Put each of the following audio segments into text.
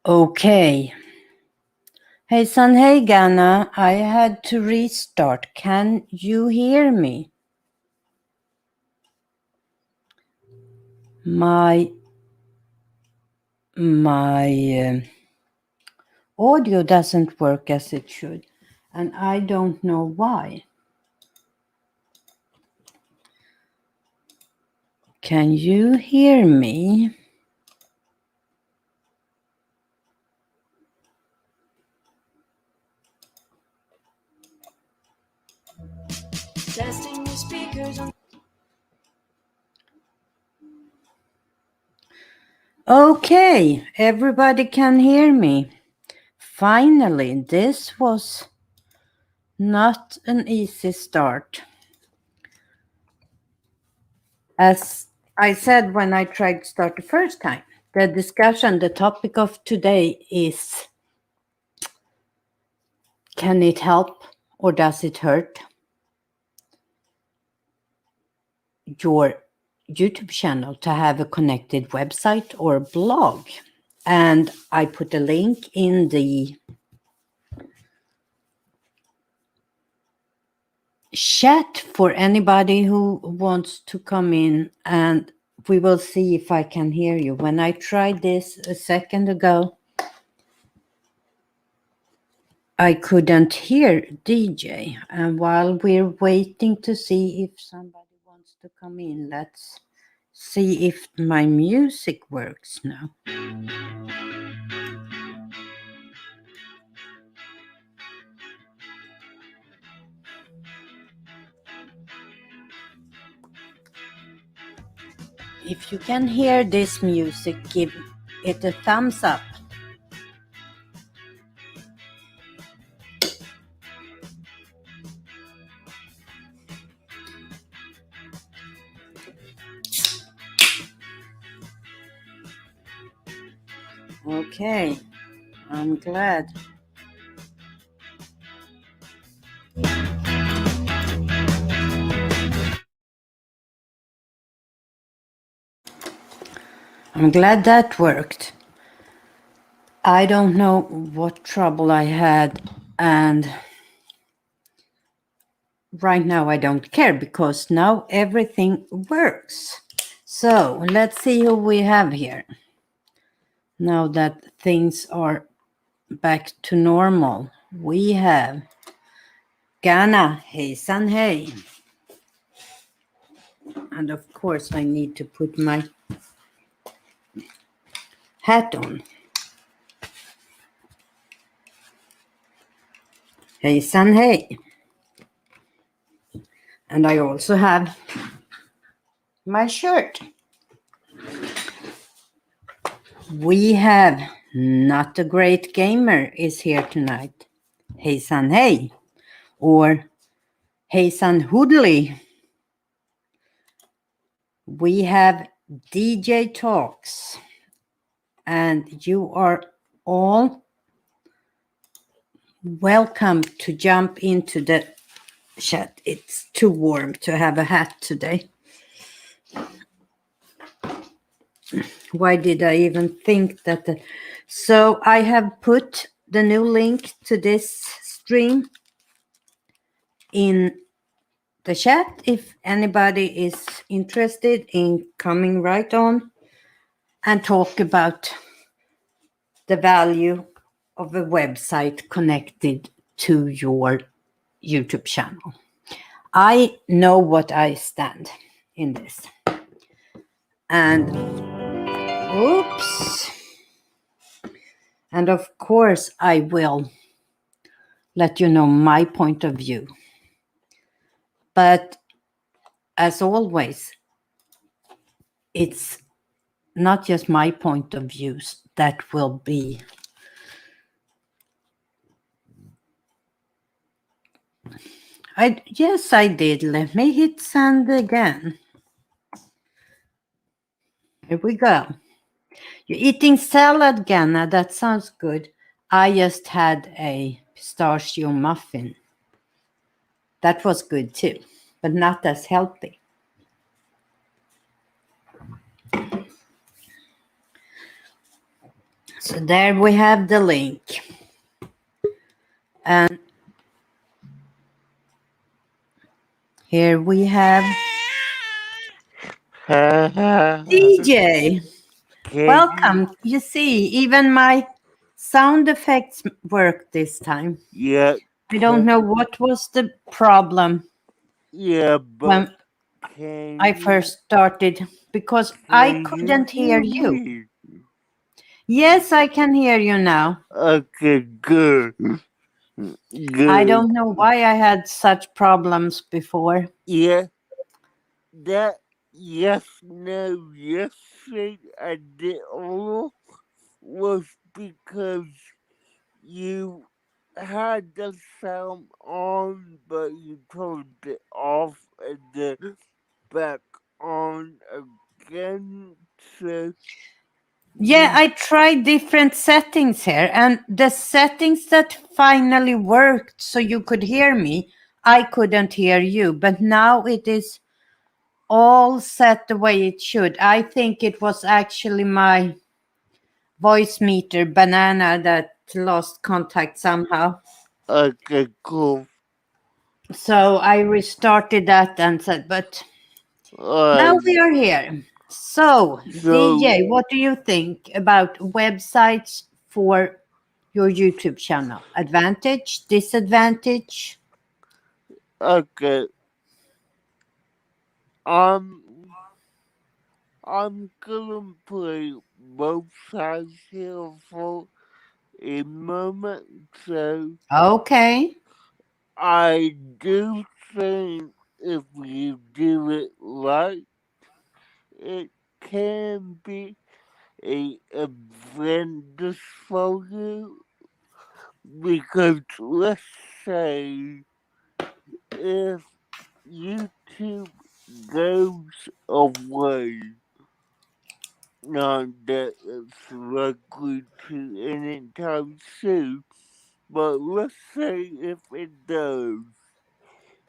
Okay. Hey son, hey Ghana, I had to restart. Can you hear me? My audio doesn't work as it should, and I don't know why. Can you hear me? Testing the speakers on. Okay, everybody can hear me. Finally, this was not an easy start. As I said when I tried to start the first time, the topic of today is, can it help or does it hurt your YouTube channel to have a connected website or blog? And I put a link in the chat for anybody who wants to come in, and we will see if I can hear you. When I tried this a second ago, I couldn't hear DJ. And while we're waiting to see if somebody wants to come in, let's see if my music works now. If you can hear this music, give it a thumbs up. Okay, I'm glad. I'm glad that worked. I don't know what trouble I had, and right now I don't care because now everything works. So let's see who we have here. Now that things are back to normal, we have Ghana. Hey san hey. And of course I need to put my hat on. Hey san hey. And I also have my shirt. We have Not a Great Gamer is here tonight. Hey san hey. Or Hey san hoodly. We have DJ Talks. And you are all welcome to jump into the chat. It's too warm to have a hat today. Why did I even think that? So I have put the new link to this stream in the chat if anybody is interested in coming right on and talk about the value of a website connected to your YouTube channel. I know what I stand in this. And oops. And of course, I will let you know my point of view. But as always, it's not just my point of views that will be yes, I did. Let me hit send again. Here we go. You're eating salad, Ganna. That sounds good. I just had a pistachio muffin. That was good too, but not as healthy. So there we have the link. And here we have DJ. Can Welcome. You see, even my sound effects work this time. Yeah, I don't know what was the problem yeah, but when can I you first started because I can you couldn't hear you. me? Yes, I can hear you now. Okay, good. I Good. don't know why I had such problems before. Yeah, that yesterday I did all was because you had the sound on, but you turned it off and then back on again. So Yeah, you I tried different settings here, and the settings that finally worked so you could hear me, I couldn't hear you. But now it is all set the way it should. I think it was actually my voice meter banana that lost contact somehow. okay, cool. So I restarted that and said, but now we are here. So, So DJ, what do you think about websites for your YouTube channel? Advantage, disadvantage? okay, I'm I'm gonna play both sides here for a moment. So Okay. I do think if you do it right, it can be a advantage for you because let's say if YouTube goes away, not that it's likely to anytime soon, but let's say if it does,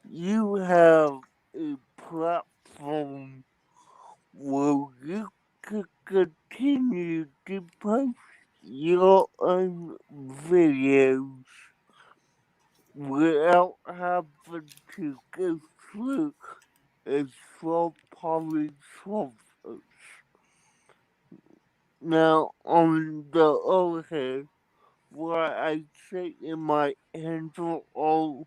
you have a platform where you could continue to post your own videos without having to go through a third-party service. Now, on the other hand, what I say it might handle or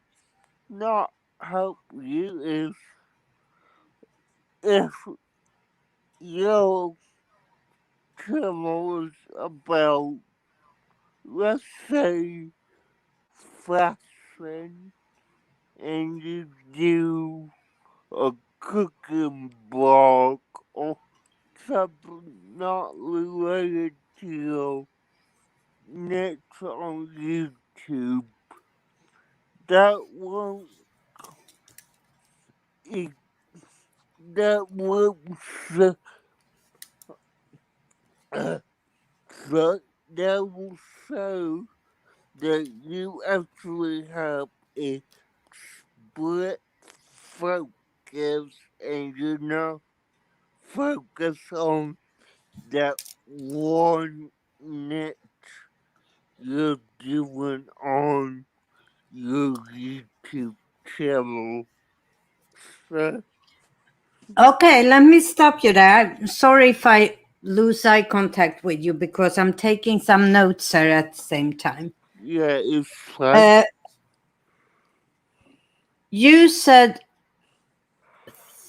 not help you is if your channel is about, let's say, fashion, and you do a cooking blog or something not related to your niche on YouTube, that won't e- that won't s- so that will show that you actually have a split focus and you're not focused on that one niche you're doing on your YouTube channel. So, Okay, let me stop you there. I'm sorry if I lose eye contact with you because I'm taking some notes here at the same time. yeah, it's fun. You said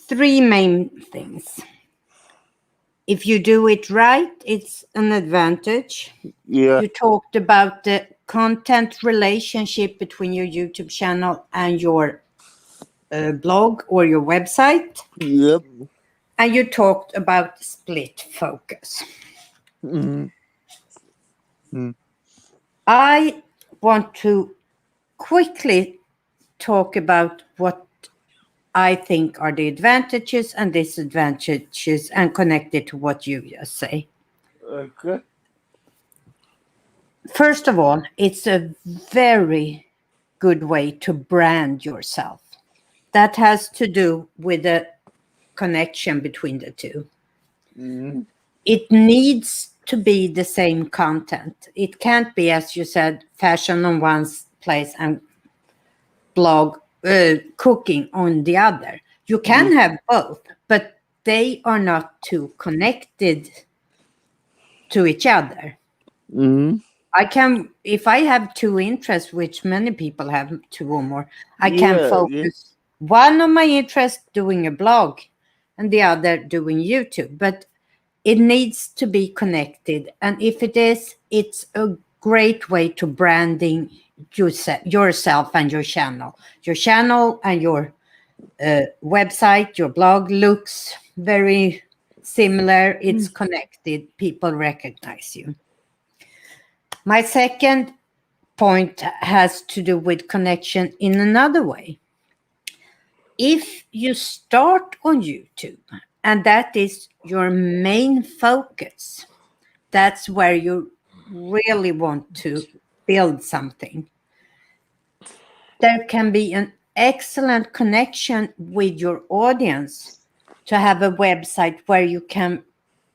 three main things. If you do it right, it's an advantage. Yeah, You talked about the content relationship between your YouTube channel and your blog or your website. yep. And you talked about split focus. Mm-hmm. I want to quickly talk about what I think are the advantages and disadvantages and connect it to what you just say. Okay. First of all, it's a very good way to brand yourself. That has to do with the connection between the two. Mm-hmm. It needs to be the same content. It can't be, as you said, fashion on one place and blog cooking on the other. You can have both, but they are not too connected to each other. Mm-hmm. I can, if I have two interests, which many people have, two or more, I can Yeah. focus one of my interests doing a blog and the other doing YouTube. But it needs to be connected. And if it is, it's a great way to branding yourself and your channel. Your channel and your website, your blog looks very similar. It's connected. People recognize you. My second point has to do with connection in another way. If you start on YouTube and that is your main focus, that's where you really want to build something, there can be an excellent connection with your audience to have a website where you can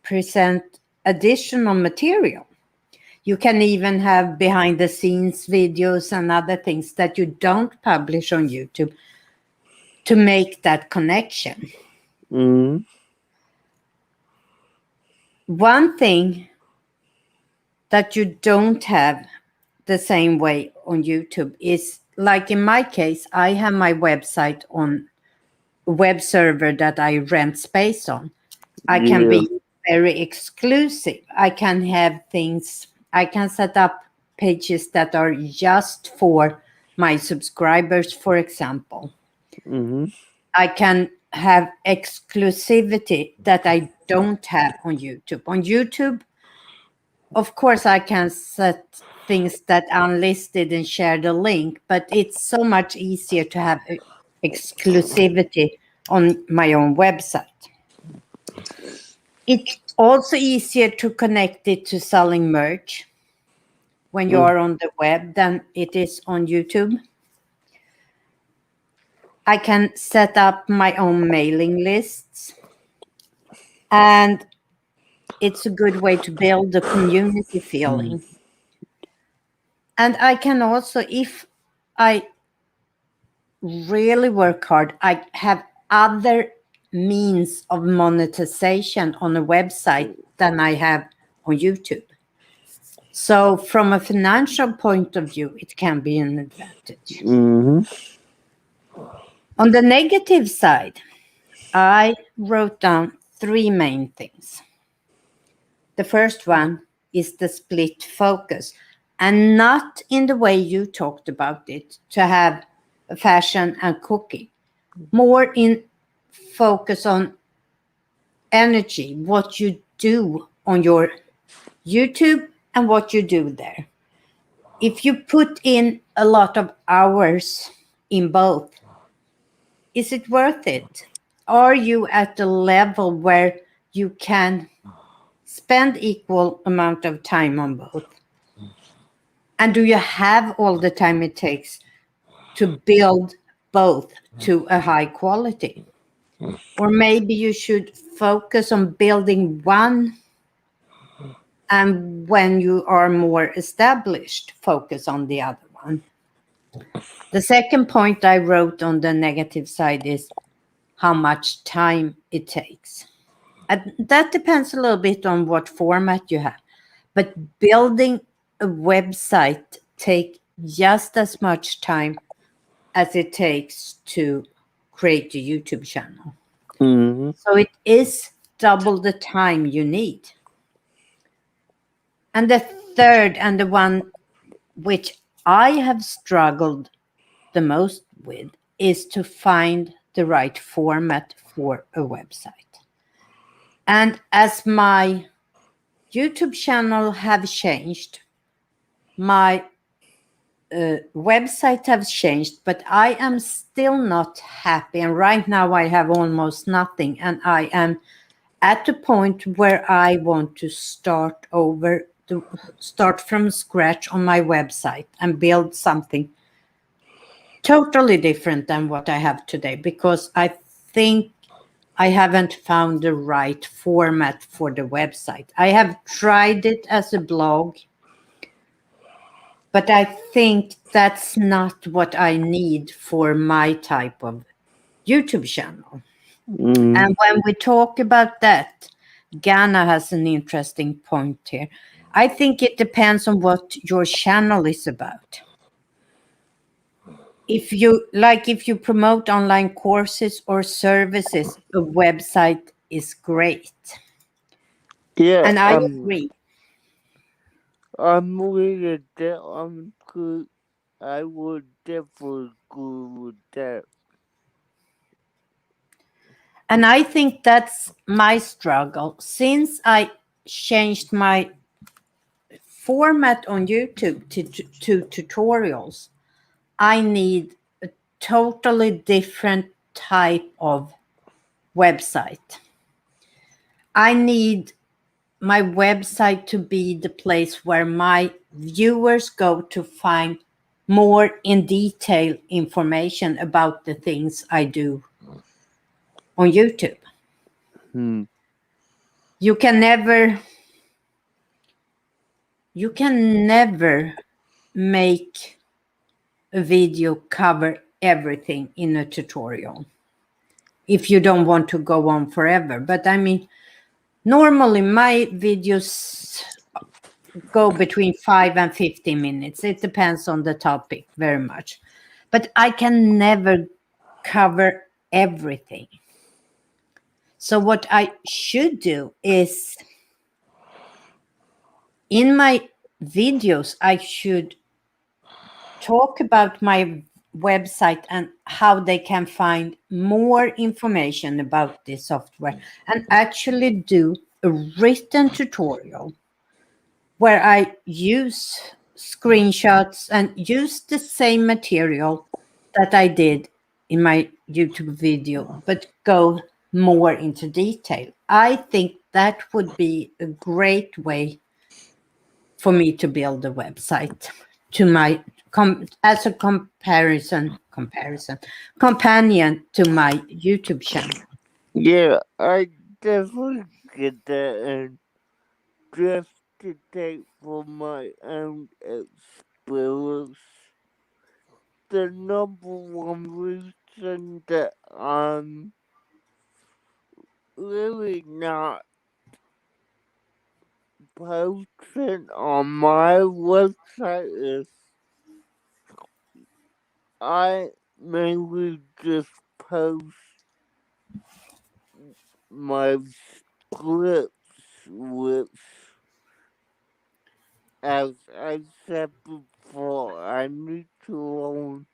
present additional material. You can even have behind the scenes videos and other things that you don't publish on YouTube to make that connection. Mm-hmm. One thing that you don't have the same way on YouTube is, like in my case, I have my website on a web server that I rent space on. I can be very exclusive. I can have things, I can set up pages that are just for my subscribers, for example. Mm-hmm. I can have exclusivity that I don't have on YouTube. On YouTube, of course, I can set things that unlisted and share the link, but it's so much easier to have exclusivity on my own website. It's also easier to connect it to selling merch when you are on the web than it is on YouTube. I can set up my own mailing lists, and it's a good way to build the community feeling. And I can also, if I really work hard, I have other means of monetization on a website than I have on YouTube. So from a financial point of view, it can be an advantage. Mm-hmm. On the negative side, I wrote down three main things. The first one is the split focus, and not in the way you talked about it, to have fashion and cooking, more in focus on energy, what you do on your YouTube and what you do there. If you put in a lot of hours in both, is it worth it? Are you at a level where you can spend equal amount of time on both? And do you have all the time it takes to build both to a high quality? Or maybe you should focus on building one, and when you are more established, focus on the other one. The second point I wrote on the negative side is how much time it takes. And that depends a little bit on what format you have. But building a website takes just as much time as it takes to create a YouTube channel. Mm-hmm. So it is double the time you need. And the third, and the one which I have struggled the most with, is to find the right format for a website. And as my YouTube channel have changed, my website has changed, but I am still not happy. And right now I have almost nothing. And I am at the point where I want to start over, to start from scratch on my website and build something totally different than what I have today, because I think I haven't found the right format for the website. I have tried it as a blog, but I think that's not what I need for my type of YouTube channel. Mm. And when we talk about that, Ghana has an interesting point here. I think it depends on what your channel is about. If you promote online courses or services, a website is great. Yeah, And I agree. I'm with that. I'm good. I would definitely agree with that. And I think that's my struggle. Since I changed my format on YouTube to tutorials, I need a totally different type of website. I need my website to be the place where my viewers go to find more in detail information about the things I do on YouTube. Hmm. You can never make a video cover everything in a tutorial if you don't want to go on forever. But I mean, normally my videos go between 5 and 15 minutes. It depends on the topic very much. But I can never cover everything. So what I should do is in my videos, I should talk about my website and how they can find more information about this software and actually do a written tutorial where I use screenshots and use the same material that I did in my YouTube video, but go more into detail. I think that would be a great way for me to build a website to my as a companion to my YouTube channel. Yeah, I definitely get that, and just to take from my own experience, the number one reason that I'm really not posting on my website is I mainly just post my scripts, which, as I said before, I need to learn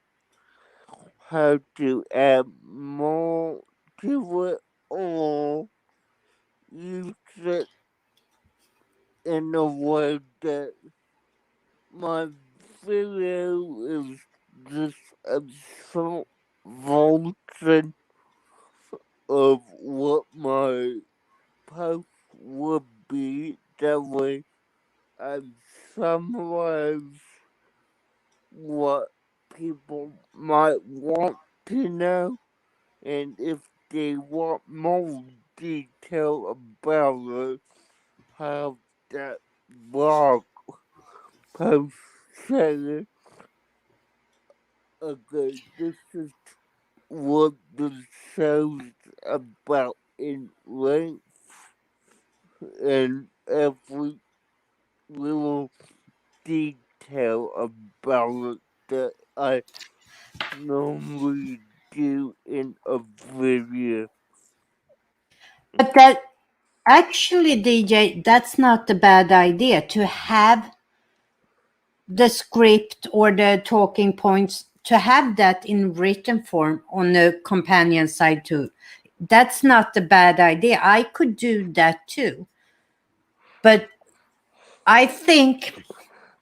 how to add more to it or use it in a way that my video is just a short version of what my post would be. That way I summarize what people might want to know, and if they want more detail about it, have that blog post saying, okay, this is what the show's about in length, and every little detail about it that I normally do in a video. But that actually, DJ, that's not a bad idea to have the script or the talking points, to have that in written form on the companion side too. That's not a bad idea. I could do that too. But I think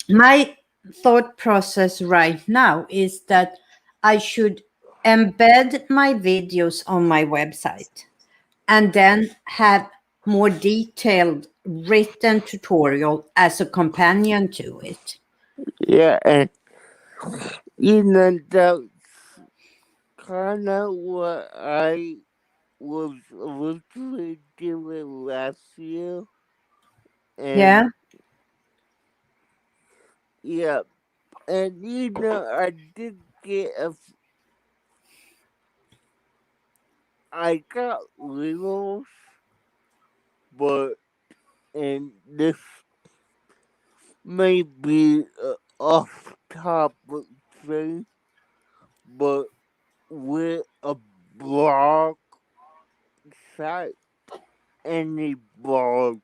my thought process right now is that I should embed my videos on my website and then have more detailed written tutorial as a companion to it. Yeah, and that's kind of what I was originally given last year, Yeah. and yeah, and I did get I got littles, but and this may be off topic thing, but with a blog site, any blog,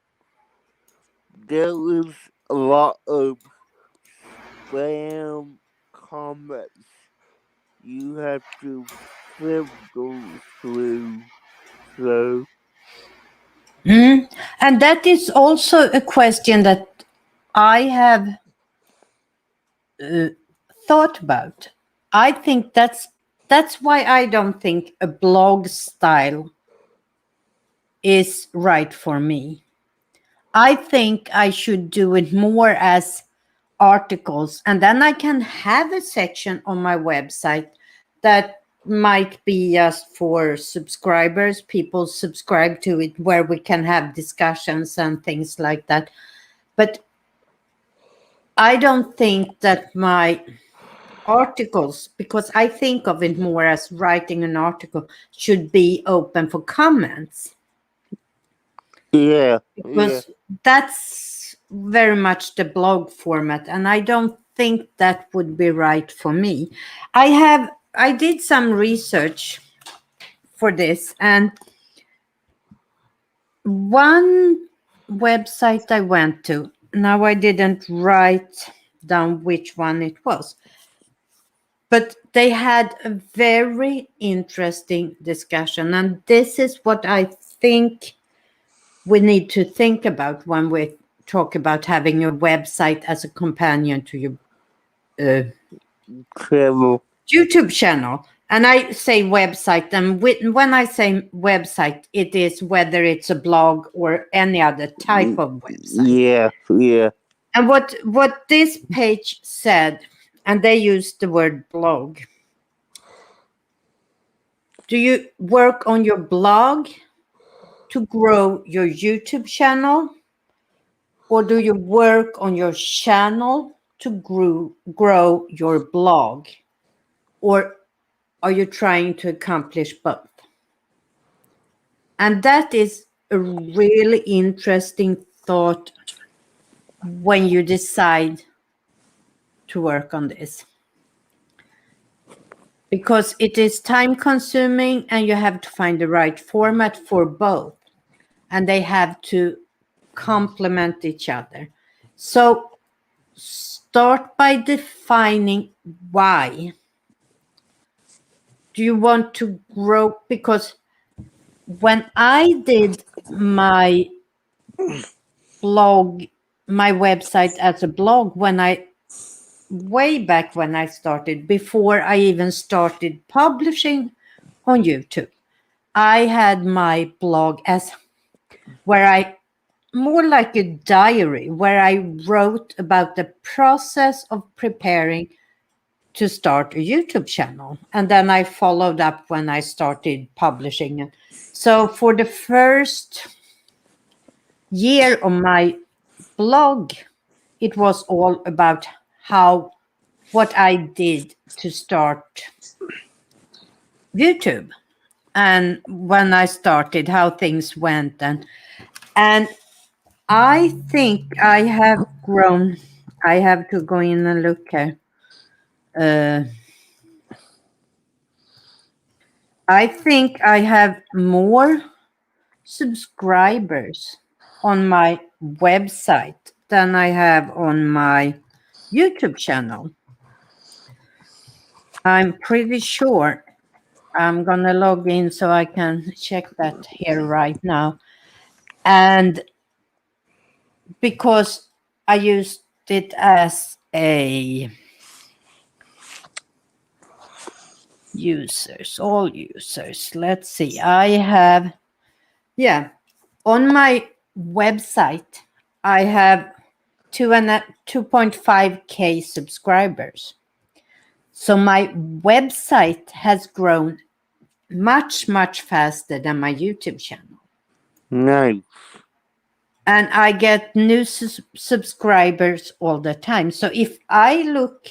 there is a lot of spam comments you have to filter through. So, Mm. And that is also a question that I have thought about. I think that's why I don't think a blog style is right for me. I think I should do it more as articles, and then I can have a section on my website that might be just for subscribers. People subscribe to it where we can have discussions and things like that. But I don't think that my articles, because I think of it more as writing an article, should be open for comments, yeah, yeah, because that's very much the blog format, and I don't think that would be right for me. I did some research for this, and one website I went to, now I didn't write down which one it was, but they had a very interesting discussion, and this is what I think we need to think about when we talk about having a website as a companion to your travel. YouTube channel. And I say website, and when I say website, it is whether it's a blog or any other type of website. Yeah, yeah, And what this page said, and they used the word blog. Do you work on your blog to grow your YouTube channel? Or do you work on your channel to grow your blog? Or are you trying to accomplish both? And that is a really interesting thought when you decide to work on this. Because it is time consuming and you have to find the right format for both. And they have to complement each other. So start by defining why. Do you want to grow? Because when I did my blog, my website as a blog, way back when I started, before I even started publishing on YouTube, I had my blog as where I more like a diary where I wrote about the process of preparing to start a YouTube channel. And then I followed up when I started publishing it. So for the first year of my blog, it was all about what I did to start YouTube and when I started, how things went, and I think I have grown. I have to go in and look here. I think I have more subscribers on my website than I have on my YouTube channel. I'm pretty sure. I'm gonna log in so I can check that here right now. And because I used it as a all users. Let's see. I have, yeah, on my website, I have 2.5K subscribers. So my website has grown much, much faster than my YouTube channel. Nice. And I get new subscribers all the time. So if I look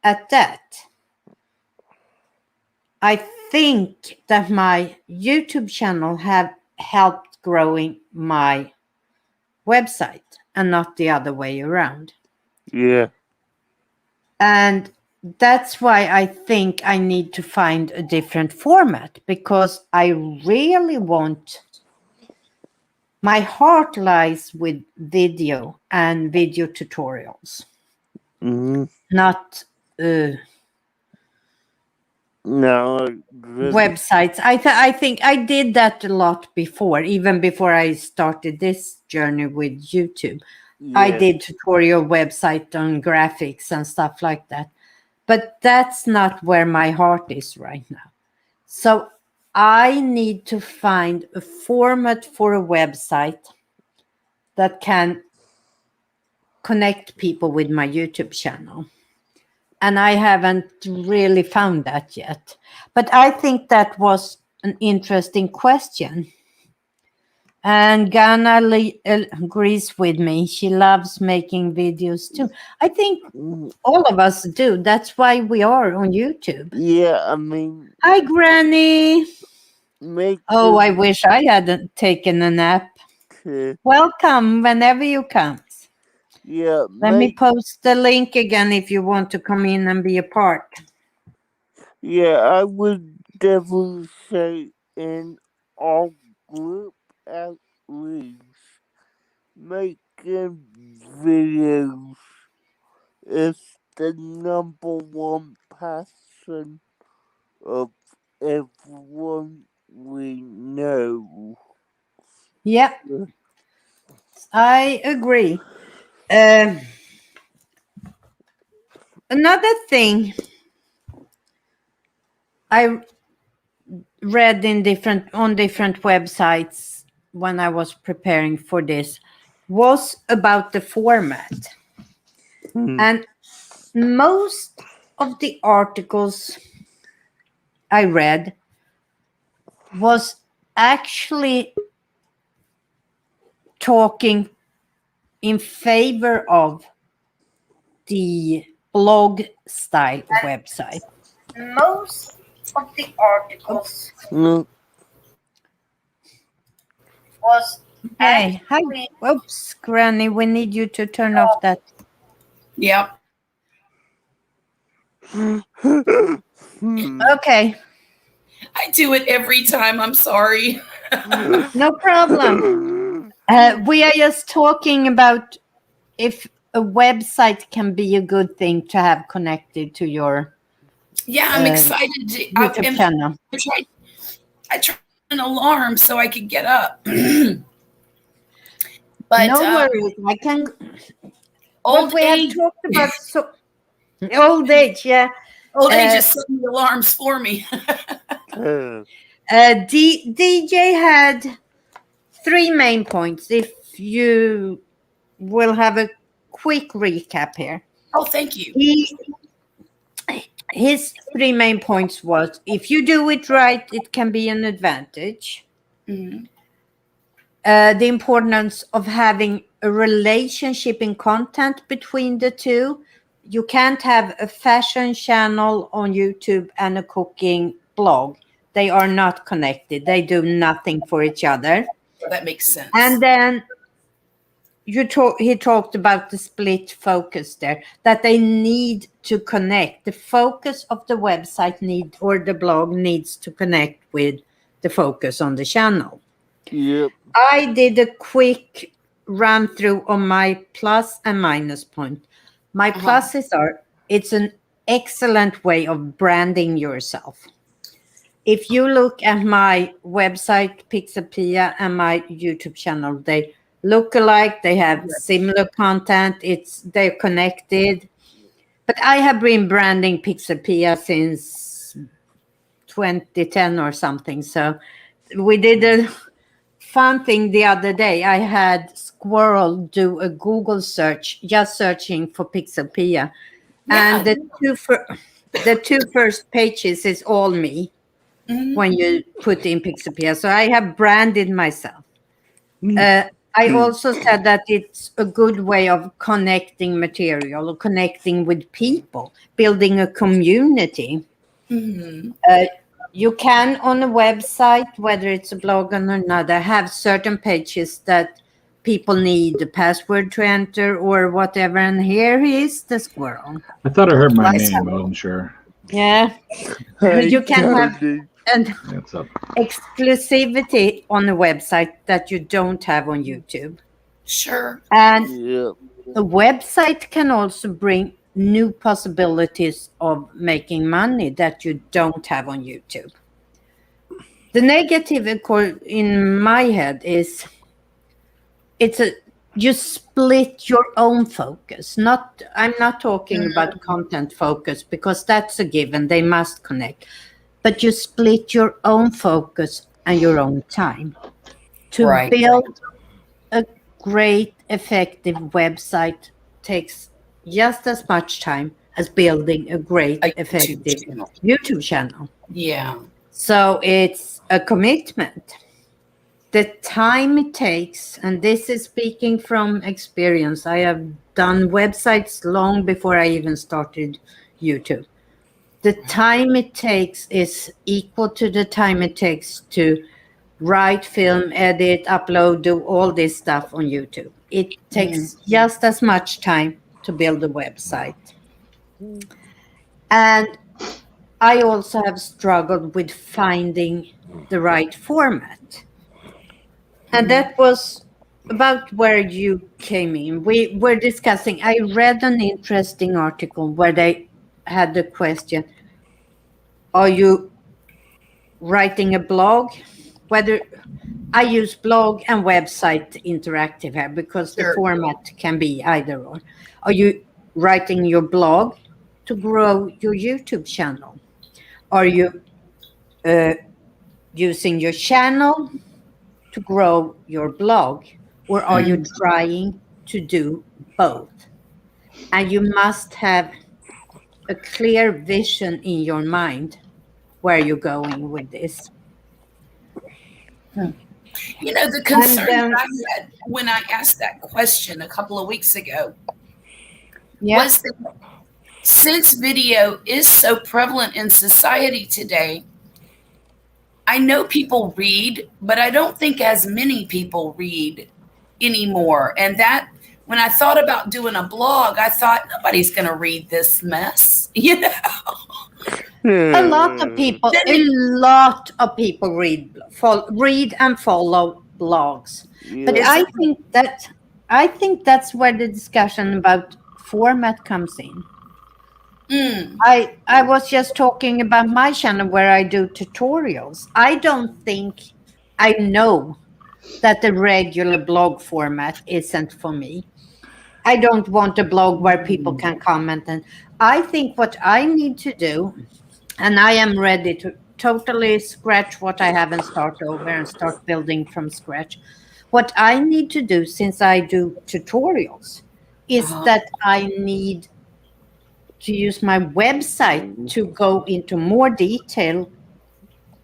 at that, I think that my YouTube channel have helped growing my website and not the other way around. Yeah. And that's why I think I need to find a different format, because I really want, my heart lies with video and video tutorials, not No, good. websites. I think I did that a lot before, even before I started this journey with YouTube. I Yeah. did tutorial website on graphics and stuff like that. But that's not where my heart is right now. So I need to find a format for a website that can connect people with my YouTube channel. And I haven't really found that yet. But I think that was an interesting question. And Ghana agrees with me. She loves making videos too. I think all of us do. That's why we are on YouTube. Yeah, I mean, Hi, Granny. make Oh, I wish I hadn't taken a nap. Welcome whenever you come. yeah, Let me post the link again if you want to come in and be a part. Yeah, I would definitely say in all group at least making videos is the number one passion of everyone we know. Yep, I agree. Another thing I read on different websites when I was preparing for this was about the format. And most of the articles I read was actually talking in favor of the blog style website. Most of the articles was hey, hi. Oops, Granny, we need you to turn off that. Yep. Okay. I do it every time. I'm sorry. No problem. We are just talking about if a website can be a good thing to have connected to your I'm excited. YouTube channel. I tried an alarm so I could get up. But no worries. I can. Old we age. have talked about old age, yeah. Old age is setting the alarms for me. DJ had 3 main points. If you will have a quick recap here. Oh, thank you. His 3 main points was, if you do it right, it can be an advantage. Mm-hmm. The importance of having a relationship in content between the two. You can't have a fashion channel on YouTube and a cooking blog. They are not connected. They do nothing for each other. That makes sense. And then he talked about the split focus there, that they need to connect. The focus of the website or the blog needs to connect with the focus on the channel. Yep. I did a quick run through on my plus and minus point. My pluses are, it's an excellent way of branding yourself. If you look at my website, Pixelpia, and my YouTube channel, they look alike. They have similar content. They're connected. But I have been branding Pixelpia since 2010 or something. So we did a fun thing the other day. I had Squirrel do a Google search, just searching for Pixelpia. And the two first pages is all me. when you put in pixelpia. So I have branded myself. I also said that it's a good way of connecting material or connecting with people, building a community. You can, on a website, whether it's a blog or another, have certain pages that people need the password to enter or whatever. And here is the squirrel. I thought I heard my Nice. name. I wasn't sure. Yeah. Hey, You can have Tony. an What's up? exclusivity on a website that you don't have on YouTube. Sure. And Yeah. a website can also bring new possibilities of making money that you don't have on YouTube. The negative, of course, in my head is you split your own focus. I'm not talking about content focus because that's a given. They must connect. But you split your own focus and your own time. To Right. build a great, effective website takes just as much time as building a great, A YouTube effective channel. YouTube channel. Yeah. So it's a commitment. The time it takes, and this is speaking from experience, I have done websites long before I even started YouTube. The time it takes is equal to the time it takes to write, film, edit, upload, do all this stuff on YouTube. It takes just as much time to build a website. And I also have struggled with finding the right format. And that was about where you came in. We were discussing, I read an interesting article where they had the question, are you writing a blog? Whether I use blog and website interactive here because the Sure. format can be either or. Are you writing your blog to grow your YouTube channel? Are you using your channel to grow your blog? Or are you trying to do both? And you must have a clear vision in your mind where you're going with this. You know, the concern then- that I had when I asked that question a couple of weeks ago Yeah. was that since video is so prevalent in society today, I know people read, but I don't think as many people read anymore. And that when I thought about doing a blog, I thought nobody's going to read this mess, you know. A lot of people read and follow blogs. But Yeah. I think that's where the discussion about format comes in. I was just talking about my channel where I do tutorials. I don't think I know that the regular blog format isn't for me. I don't want a blog where people can comment. And I think what I need to do, and I am ready to totally scratch what I have and start over and start building from scratch. What I need to do, since I do tutorials, is that I need to use my website to go into more detail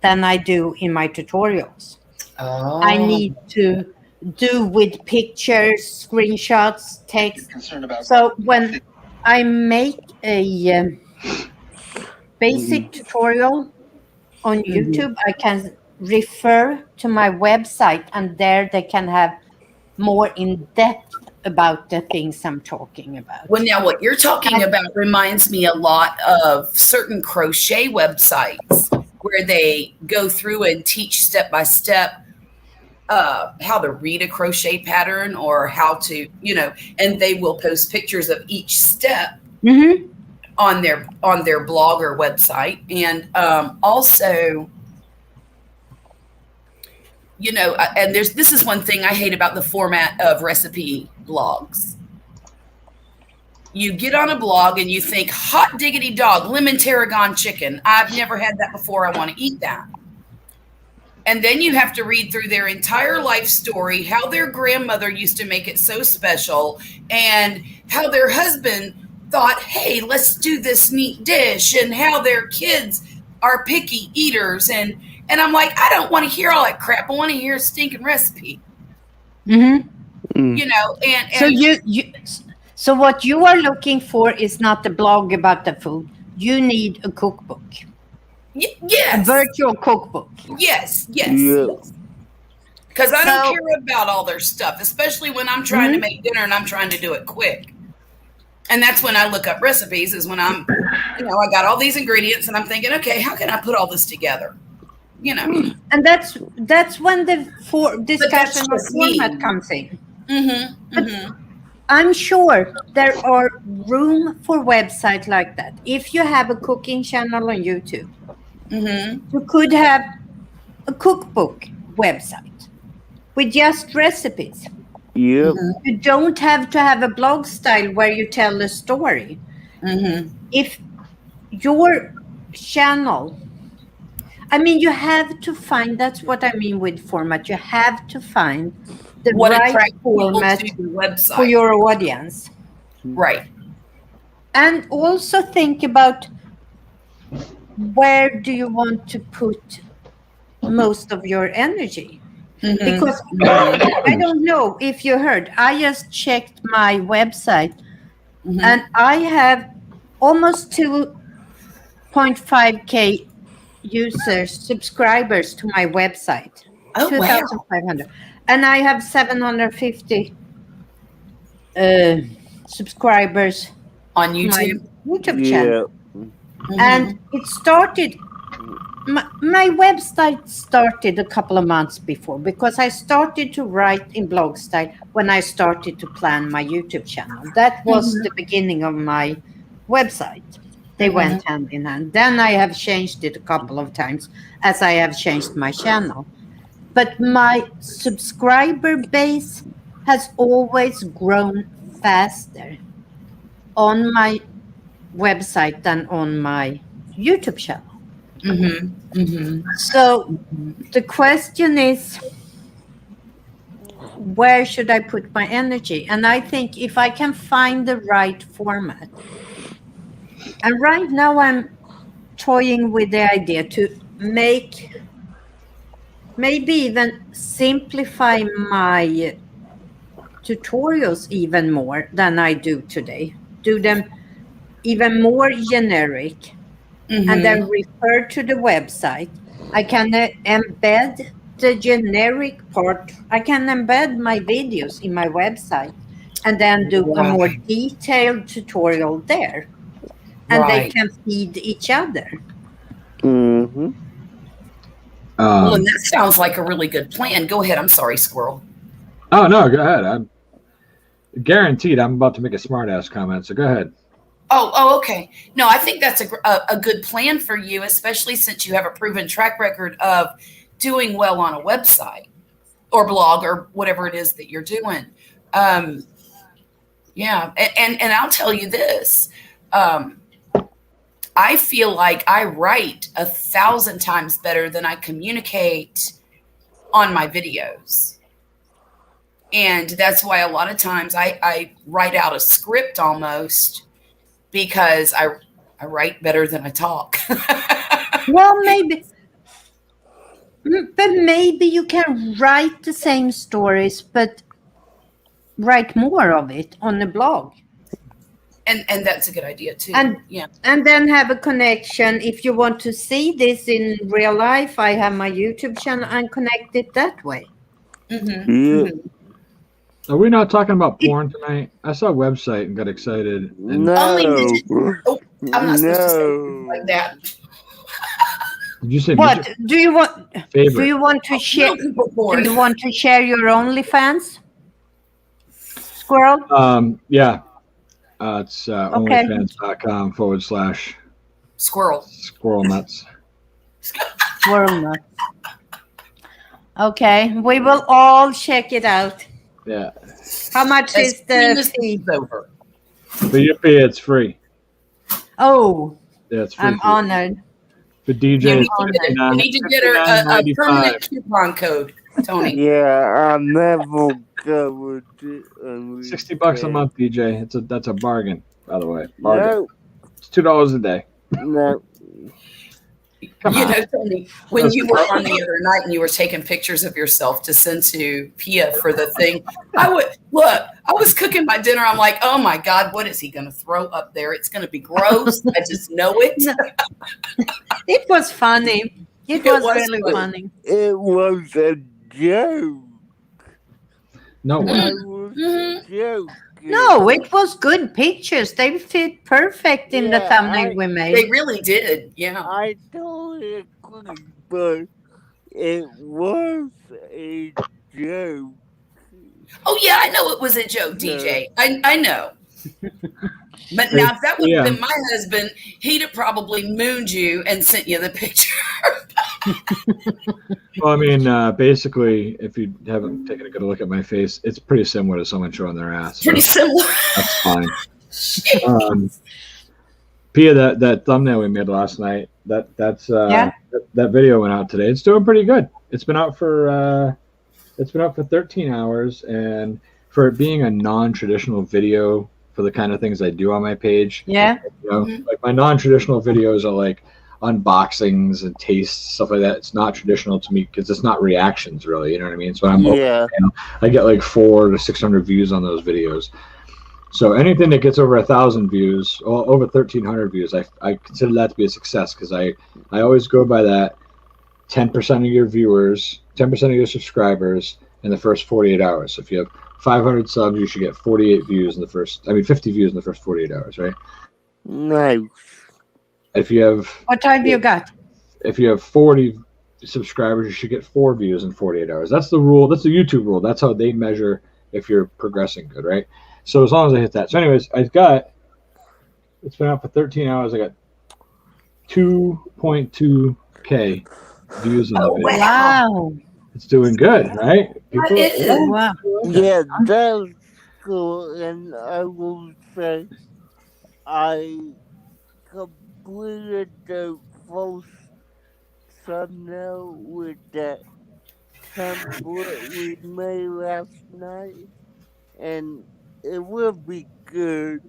than I do in my tutorials. I need to do with pictures, screenshots, text. So when I make a basic tutorial on YouTube, I can refer to my website, and there they can have more in depth about the things I'm talking about. Well, now what you're talking about reminds me a lot of certain crochet websites where they go through and teach step by step how to read a crochet pattern or how to, you know, and they will post pictures of each step on their blog or website. And also, you know, and this is one thing I hate about the format of recipe blogs. You get on a blog and you think, hot diggity dog, lemon tarragon chicken. I've never had that before. I want to eat that. And then you have to read through their entire life story, how their grandmother used to make it so special, and how their husband thought, hey, let's do this neat dish, and how their kids are picky eaters, and I'm like, I don't want to hear all that crap. I want to hear a stinking recipe, Mm-hmm. you know. And So so what you are looking for is not a blog about the food. You need a cookbook, a yes, virtual cookbook. yes, Yeah. because I don't So- care about all their stuff, especially when I'm trying to make dinner and I'm trying to do it quick. And that's when I look up recipes, is when I'm, you know, I got all these ingredients and I'm thinking, okay, how can I put all this together? You know. And that's when the discussion of just me. format comes in. Mm-hmm. Mm-hmm. I'm sure there are room for websites like that. If you have a cooking channel on YouTube, Mm-hmm. you could have a cookbook website with just recipes. Yep. You don't have to have a blog style where you tell a story. Mm-hmm. If your channel, I mean, you have to find, that's what I mean with format. You have to find the What right attracts people format to the website? for your audience. Right. And also think about, where do you want to put most of your energy? Mm-hmm. Because I don't know if you heard, I just checked my website Mm-hmm. and I have almost 2.5K subscribers to my website. Oh, wow. 2,500. And I have 750 subscribers On to my YouTube. YouTube channel. Yeah. Mm-hmm. And it started, my website started a couple of months before, because I started to write in blog style when I started to plan my YouTube channel. That was the beginning of my website. They went hand in hand. Then I have changed it a couple of times as I have changed my channel. But my subscriber base has always grown faster on my website than on my YouTube channel. Mm-hmm. Mm-hmm. So the question is, where should I put my energy? And I think if I can find the right format, and right now I'm toying with the idea to maybe even simplify my tutorials even more than I do today. Do them even more generic, and then refer to the website. I can embed the generic part. I can embed my videos in my website and then do a more detailed tutorial there. And they Right. can feed each other. Mm-hmm. Well, and that sounds like a really good plan. Go ahead. I'm sorry, Squirrel. Oh no, go ahead. I'm guaranteed I'm about to make a smart ass comment, so go ahead. Oh, okay. No, I think that's a good plan for you, especially since you have a proven track record of doing well on a website or blog or whatever it is that you're doing. Yeah, and I'll tell you this. I feel like I write 1,000 times better than I communicate on my videos. And that's why a lot of times I write out a script almost, because I write better than I talk. Well, maybe, but maybe you can write the same stories, but write more of it on the blog. And that's a good idea too. And yeah. And then have a connection. If you want to see this in real life, I have my YouTube channel and connect it that way. Mm-hmm. Yeah. Are we not talking about porn tonight? I saw a website and got excited. And No. I'm not supposed to say things like that. did you say What do you want? favorite? Do you want to share? Little people Do porn. you want to share your OnlyFans, Squirrel? Yeah. It's Okay. onlyfans.com/ Squirrel. squirrel nuts. Squirrel nuts. Okay, we will all check it out. Yeah. How much As is soon the as this fee? is over. For your fee, it's free. Oh, Yeah, it's free. I'm honored. For DJ, You it's need to get a $59.95. permanent coupon code, Tony. Yeah, I never go with it. $60 a month, DJ. That's a bargain, by the way. Bargain. No, It's $2 a day. no. Come on. Tony, when you were on the other night and you were taking pictures of yourself to send to Pia for the thing, I was cooking my dinner. I'm like, oh my God, what is he going to throw up there? It's going to be gross. I just know it. It was funny. It was really funny. funny. It was a joke. No I way. was joking. No, it was good pictures. They fit perfect in the Yeah, thumbnail we They made. really did. Yeah. I totally agree, but it was a joke. Oh, yeah, I know it was a joke, DJ. I know. But now, if that would have been my husband, he'd have probably mooned you and sent you the picture. Well, I mean, basically, if you haven't taken a good look at my face, it's pretty similar to someone showing their ass. So Pretty similar. that's fine. Pia, that thumbnail we made last night, that video went out today. It's doing pretty good. It's been out for 13 hours, and for it being a non-traditional video for the kind of things I do on my page, like my non-traditional videos are like unboxings and tastes, stuff like that. It's not traditional to me because it's not reactions, really. You know what I mean? So I get like 400 to 600 views on those videos. So anything that gets over 1,000 views, or over 1,300 views, I consider that to be a success, because I always go by that 10% of your viewers, 10% of your subscribers in the first 48 hours. So if you have 500 subs, you should get 50 views in the first 48 hours, right? Nice. If you have What time you got? If you have 40 subscribers, you should get 4 views in 48 hours. That's the rule. That's the YouTube rule. That's how they measure if you're progressing good, right? So as long as I hit that. So anyways, it's been out for 13 hours. I got 2.2K views on the video. Wow. It's doing good, right? Wow. Yeah, that's cool. And I will say, I completed the first thumbnail with that template we made last night, and it will be good,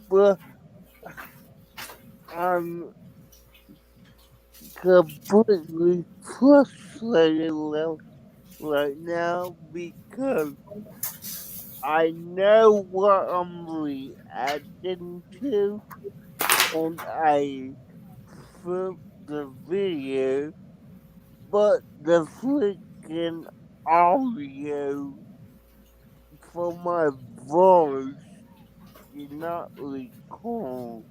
but I'm completely frustrated right now because I know what I'm reacting to, and I filmed the video, but the freaking audio for my voice did not record.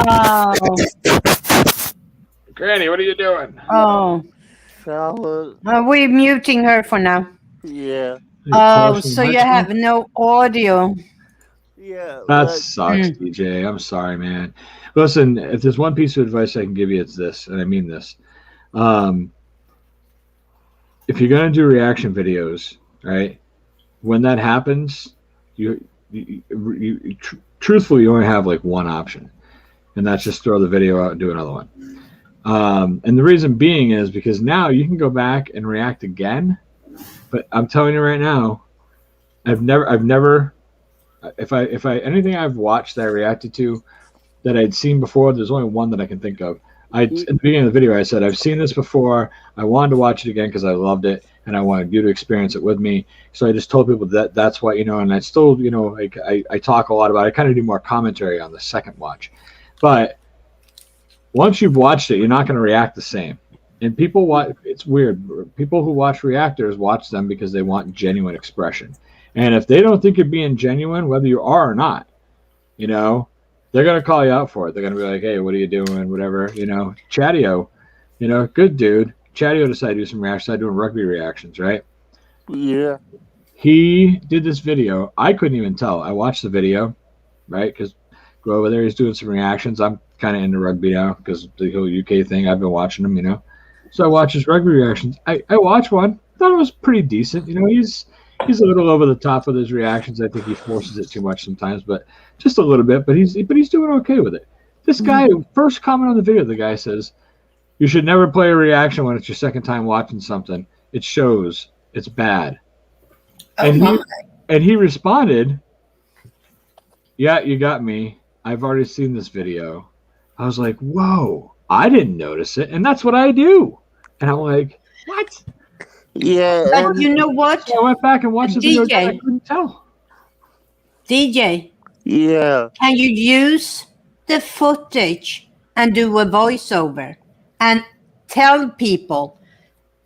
Oh. Granny, what are you doing? Oh. So, We're muting her for now. yeah. Oh, so you have no audio. Yeah. That sucks, DJ. I'm sorry, man. Listen, if there's one piece of advice I can give you, it's this, and I mean this. If you're going to do reaction videos, right, when that happens, truthfully, you only have like one option, and that's just throw the video out and do another one. And the reason being is because now you can go back and react again. But I'm telling you right now, if anything I've watched that I reacted to that I'd seen before, there's only one that I can think of. At the beginning of the video, I said, I've seen this before. I wanted to watch it again because I loved it, and I wanted you to experience it with me. So I just told people that's why, and I still, like I talk a lot about it. I kind of do more commentary on the second watch. But once you've watched it, you're not going to react the same. And people watch, it's weird. People who watch reactors watch them because they want genuine expression. And if they don't think you're being genuine, whether you are or not, they're going to call you out for it. They're going to be like, hey, what are you doing? Whatever, Chatio, good dude. Chatio decided to do some reactions. I'm doing rugby reactions, right? Yeah. He did this video. I couldn't even tell. I watched the video, right? Because go over there, he's doing some reactions. I'm kind of into rugby now because the whole UK thing. I've been watching him, So I watched his rugby reactions. I watched one. Thought it was pretty decent. He's a little over the top with his reactions. I think he forces it too much sometimes, but just a little bit. But he's doing okay with it. This guy, first comment on the video, the guy says, "You should never play a reaction when it's your second time watching something. It shows. It's bad." And he responded, "Yeah, you got me. I've already seen this video." I was like, "Whoa." I didn't notice it, and that's what I do. And I'm like, what? Yeah, But and you know what, So I went back and watched the video again. I DJ, couldn't tell. DJ, yeah, can you use the footage and do a voiceover and tell people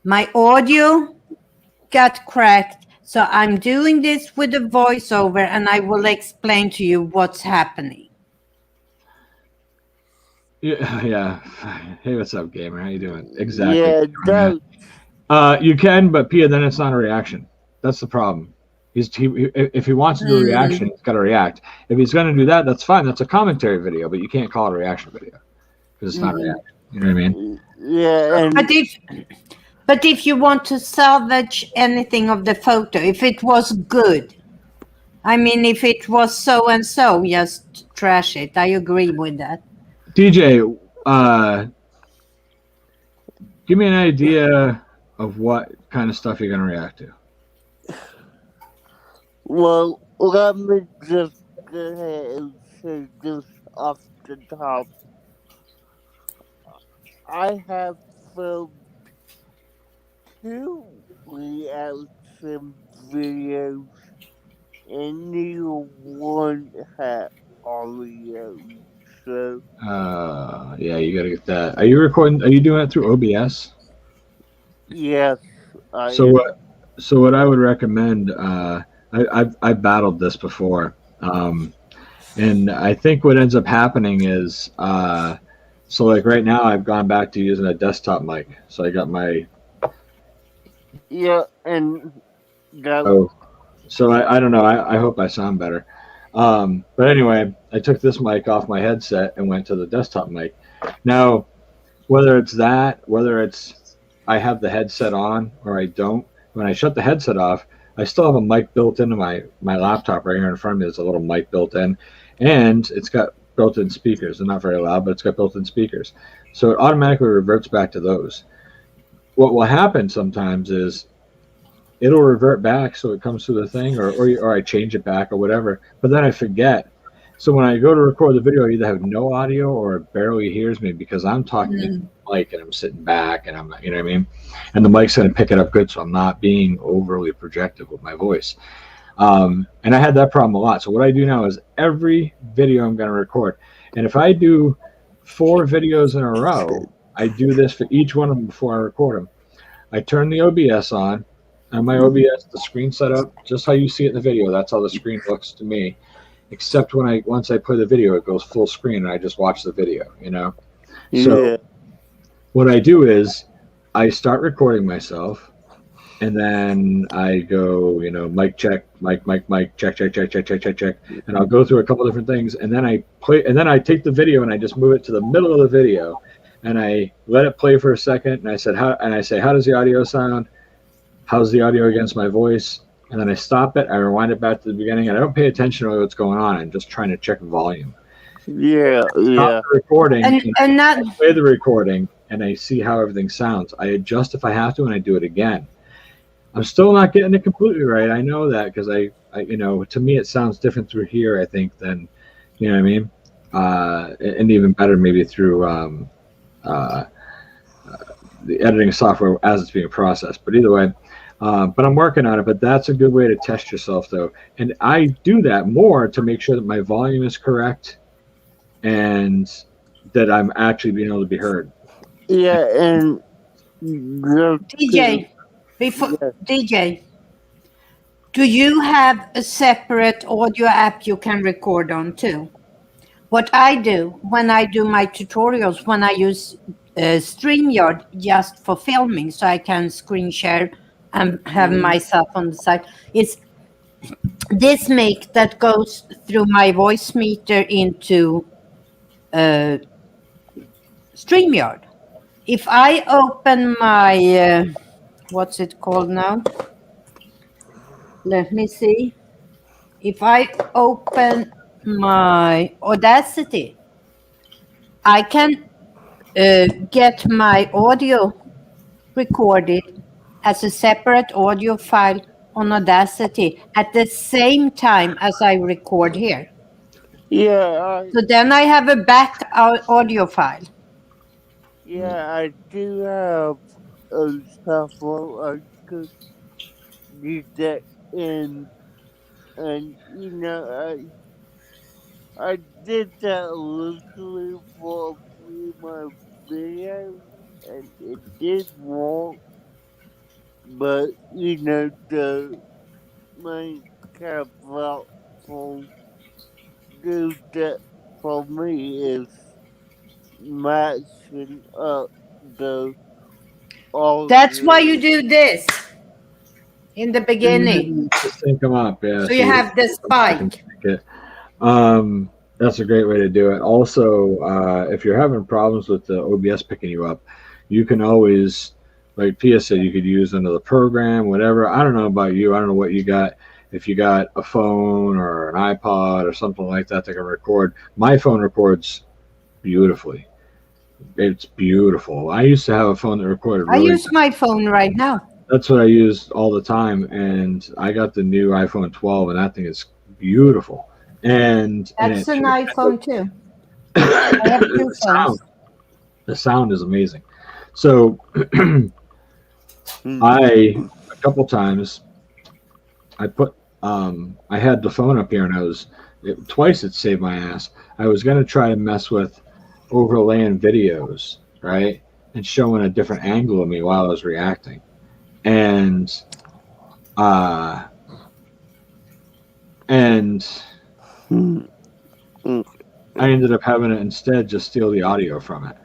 my audio got cracked, so I'm doing this with a voiceover and I will explain to you what's happening. Yeah, yeah. Hey, what's up, gamer? How you doing? Exactly. yeah, that, You can, but Pia, then it's not a reaction. That's the problem. If he wants to do a reaction, he's got to react. If he's going to do that, that's fine. That's a commentary video, but you can't call it a reaction video because it's not a reaction. You know what I mean? yeah, and But if you want to salvage anything of the photo, if it was good, I mean, if it was so and so, just trash it. I agree with that. DJ, give me an idea of what kind of stuff you're going to react to. well, let me just go ahead and say this off the top. I have filmed 2 reaction videos, and neither one had audio. So Yeah, you got to get that. Are you recording? Are you doing it through OBS? yes, I So what I would recommend, I've battled this before, and I think what ends up happening is, so like right now I've gone back to using a desktop mic. So I got my yeah, and that so I don't know. I hope I sound better. But anyway, I took this mic off my headset and went to the desktop mic. Now, whether it's that, whether it's I have the headset on or I don't, when I shut the headset off, I still have a mic built into my laptop right here in front of me. There's a little mic built in, and it's got built-in speakers. They're not very loud, but it's got built-in speakers. So it automatically reverts back to those. What will happen sometimes is it'll revert back so it comes through the thing, or I change it back or whatever, but then I forget. So when I go to record the video, I either have no audio or it barely hears me because I'm talking into the mic and I'm sitting back and I'm not, you know what I mean? And the mic's going to pick it up good, so I'm not being overly projective with my voice. And I had that problem a lot. So what I do now is every video I'm going to record, and if I do 4 videos in a row, I do this for each one of them before I record them. I turn the OBS on. And my OBS, the screen set up just how you see it in the video. That's how the screen looks to me. Except once I play the video, it goes full screen, and I just watch the video. You know. yeah. So what I do is I start recording myself, and then I go, mic check, mic check, and I'll go through a couple different things, and then I play, and then I take the video and I just move it to the middle of the video, and I let it play for a second, and I say, how does the audio sound? How's the audio against my voice? And then I stop it, I rewind it back to the beginning, and I don't pay attention to what's going on. I'm just trying to check volume. Yeah. Stop the recording, and not play the recording, and I see how everything sounds. I adjust if I have to, and I do it again. I'm still not getting it completely right. I know that because I to me it sounds different through here, I think, than, you know what I mean? And even better maybe through the editing software as it's being processed. But either way, but I'm working on it. But that's a good way to test yourself, though. And I do that more to make sure that my volume is correct and that I'm actually being able to be heard. Yeah, and DJ, DJ, do you have a separate audio app you can record on too? What I do when I do my tutorials, when I use StreamYard just for filming, so I can screen share and have myself on the side, it's this mic that goes through my voice meter into StreamYard. If I open my, what's it called now? Let me see. If I open my Audacity, I can get my audio recorded as a separate audio file on Audacity at the same time as I record here. yeah, So then I have a back audio file. Yeah, I do have several I could use that in, and I did that loosely for a few of my videos, and it did work, but the main kind of helpful do that for me is matching up the That's why you audio. do this in the beginning. To sync them up, yeah. So you have the spike. It. That's a great way to do it. Also, if you're having problems with the OBS picking you up, you can always, like Pia said, you could use another program, whatever. I don't know about you. I don't know what you got. If you got a phone or an iPod or something like that that can record, my phone records beautifully. It's beautiful. I used to have a phone that recorded I really use my phone right now. That's what I use all the time, and I got the new iPhone 12, and that thing is beautiful. And That's and an iPhone too. I have two phones. The sound is amazing. So a couple times I had the phone up here, and twice it saved my ass. I was going to try to mess with overlaying videos, right, and showing a different angle of me while I was reacting, and I ended up having it instead just steal the audio from it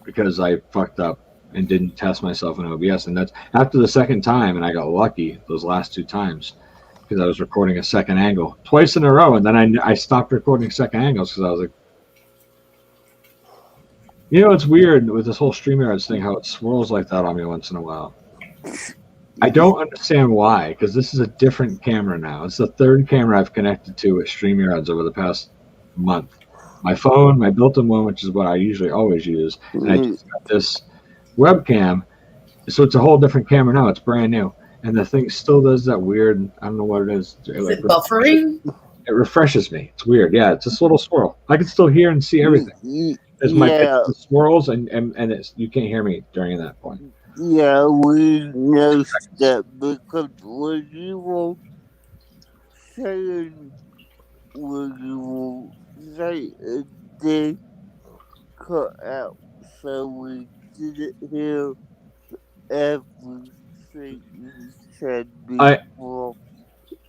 because I fucked up and didn't test myself in OBS. And that's after the second time, and I got lucky those last two times because I was recording a second angle twice in a row. And then I stopped recording second angles because I was like, it's weird with this whole StreamYards thing, how it swirls like that on me once in a while. I don't understand why, because this is a different camera now. It's the third camera I've connected to with StreamYards over the past month. My phone, my built-in one, which is what I usually always use, and I just got this webcam. So it's a whole different camera now. It's brand new. And the thing still does that weird, I don't know what it is. Is it buffering? It refreshes me. It's weird. Yeah, it's this little swirl. I can still hear and see everything. There's my swirls, and you can't hear me during that point. Yeah, we noticed that because when you were saying, it did cut out, so we didn't hear everything you said before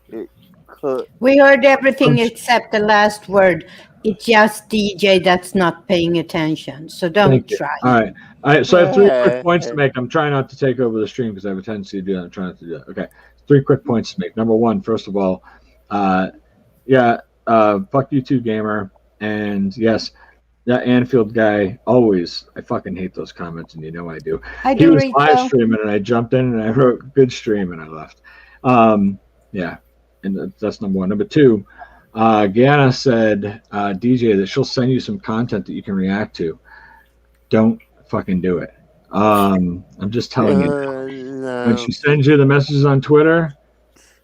it cut. We heard everything except the last word. It's just DJ that's not paying attention. So don't try. All right. So I have 3 quick points to make. I'm trying not to take over the stream because I have a tendency to do that. I'm trying not to do that. Okay. 3 quick points to make. Number one, first of all, fuck you too, gamer. And yes, that Anfield guy, I fucking hate those comments, and I do. He was live streaming, and I jumped in and I wrote good stream, and I left. Yeah, and that's number one. Number two, Gana said, DJ, that she'll send you some content that you can react to. Don't fucking do it. I'm just telling you. When she sends you the messages on Twitter,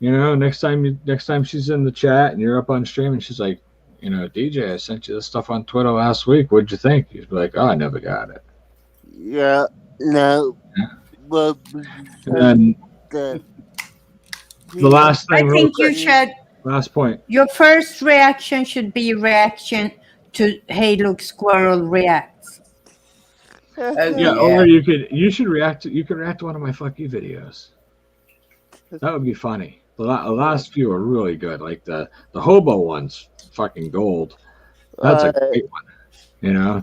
next time she's in the chat and you're up on stream and she's like, DJ, I sent you this stuff on Twitter last week. What'd you think? You'd be like, oh, I never got it. Yeah, no. Yeah. But and the last thing. I think you should. Last point. Your first reaction should be reaction to Hey Look Squirrel Reacts. Or you should react to one of my fuck you videos. That would be funny. The last few are really good. Like the hobo one's fucking gold. That's a great one.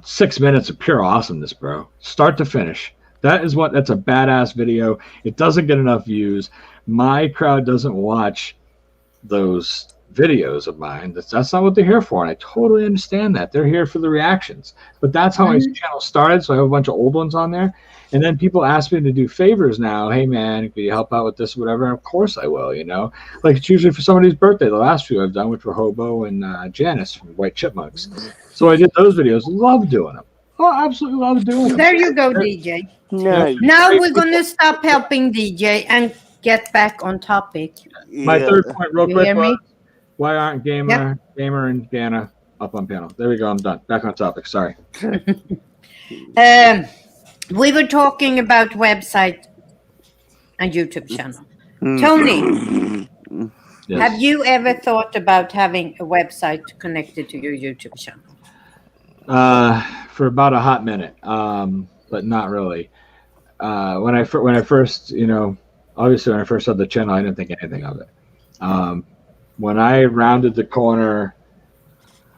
6 minutes of pure awesomeness, bro. Start to finish. That's a badass video. It doesn't get enough views. My crowd doesn't watch those videos of mine. That's not what they're here for, and I totally understand that. They're here for the reactions. But that's how my channel started, so I have a bunch of old ones on there. And then people ask me to do favors now. Hey, man, can you help out with this or whatever? And of course I will, Like it's usually for somebody's birthday. The last few I've done, which were Hobo and Janice from White Chipmunks. So I did those videos. Love doing them. Oh, absolutely love doing them. There you go, DJ. No. Now we're going to stop helping DJ and get back on topic. My third point real quick was, why aren't Gamer and Gana up on panel? There we go. I'm done. Back on topic. Sorry. We were talking about website and YouTube channel. Tony, Yes. have you ever thought about having a website connected to your YouTube channel? For about a hot minute, but not really. When I first, obviously when I first saw the channel, I didn't think anything of it. When I rounded the corner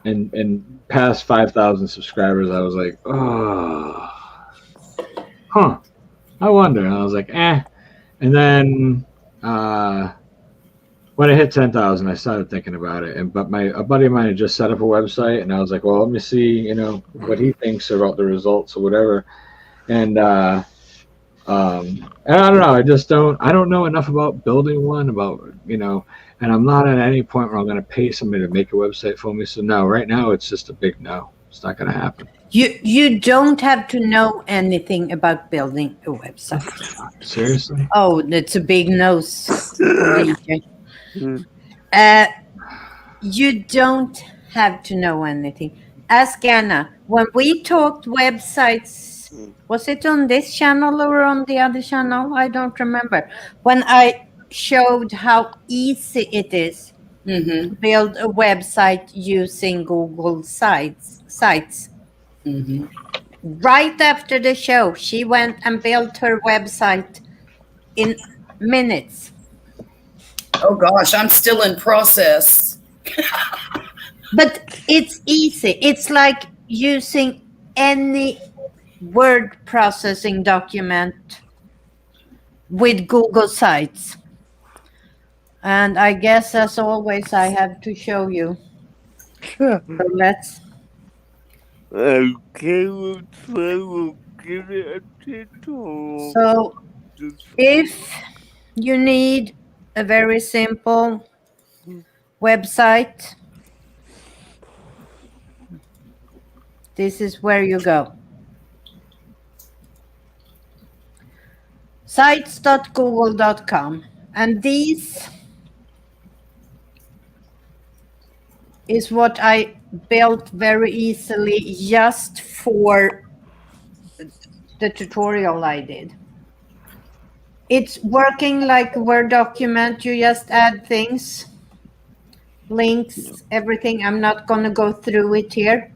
and past 5,000 subscribers, I was like, oh, huh, I wonder. And I was like, eh. And then when I hit 10,000, I started thinking about it. But a buddy of mine had just set up a website, and I was like, well, let me see, what he thinks about the results or whatever. And I don't know. I don't know enough about building one, and I'm not at any point where I'm going to pay somebody to make a website for me. So no, right now it's just a big no. It's not going to happen. You don't have to know anything about building a website. Seriously? Oh, that's a big no. DJ. You don't have to know anything. Ask Anna. When we talked websites, was it on this channel or on the other channel? I don't remember. When I showed how easy it is to build a website using Google sites. Right after the show, she went and built her website in minutes. Oh gosh, I'm still in process. But it's easy. It's like using any word processing document with Google Sites. And I guess, as always, I have to show you. So let's. Okay, we'll give it a tutorial. So if you need a very simple website, this is where you go. Sites.google.com. And these is what I built very easily just for the tutorial I did. It's working like a Word document. You just add things, links, everything. I'm not going to go through it here.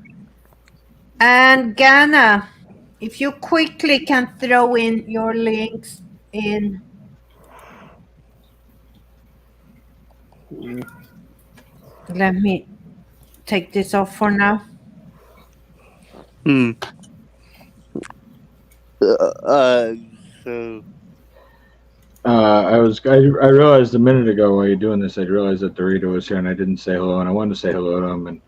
And Ghana, if you quickly can throw in your links in. Let me take this off for now. I realized a minute ago while you're doing this, I realized that Dorito was here and I didn't say hello, and I wanted to say hello to him,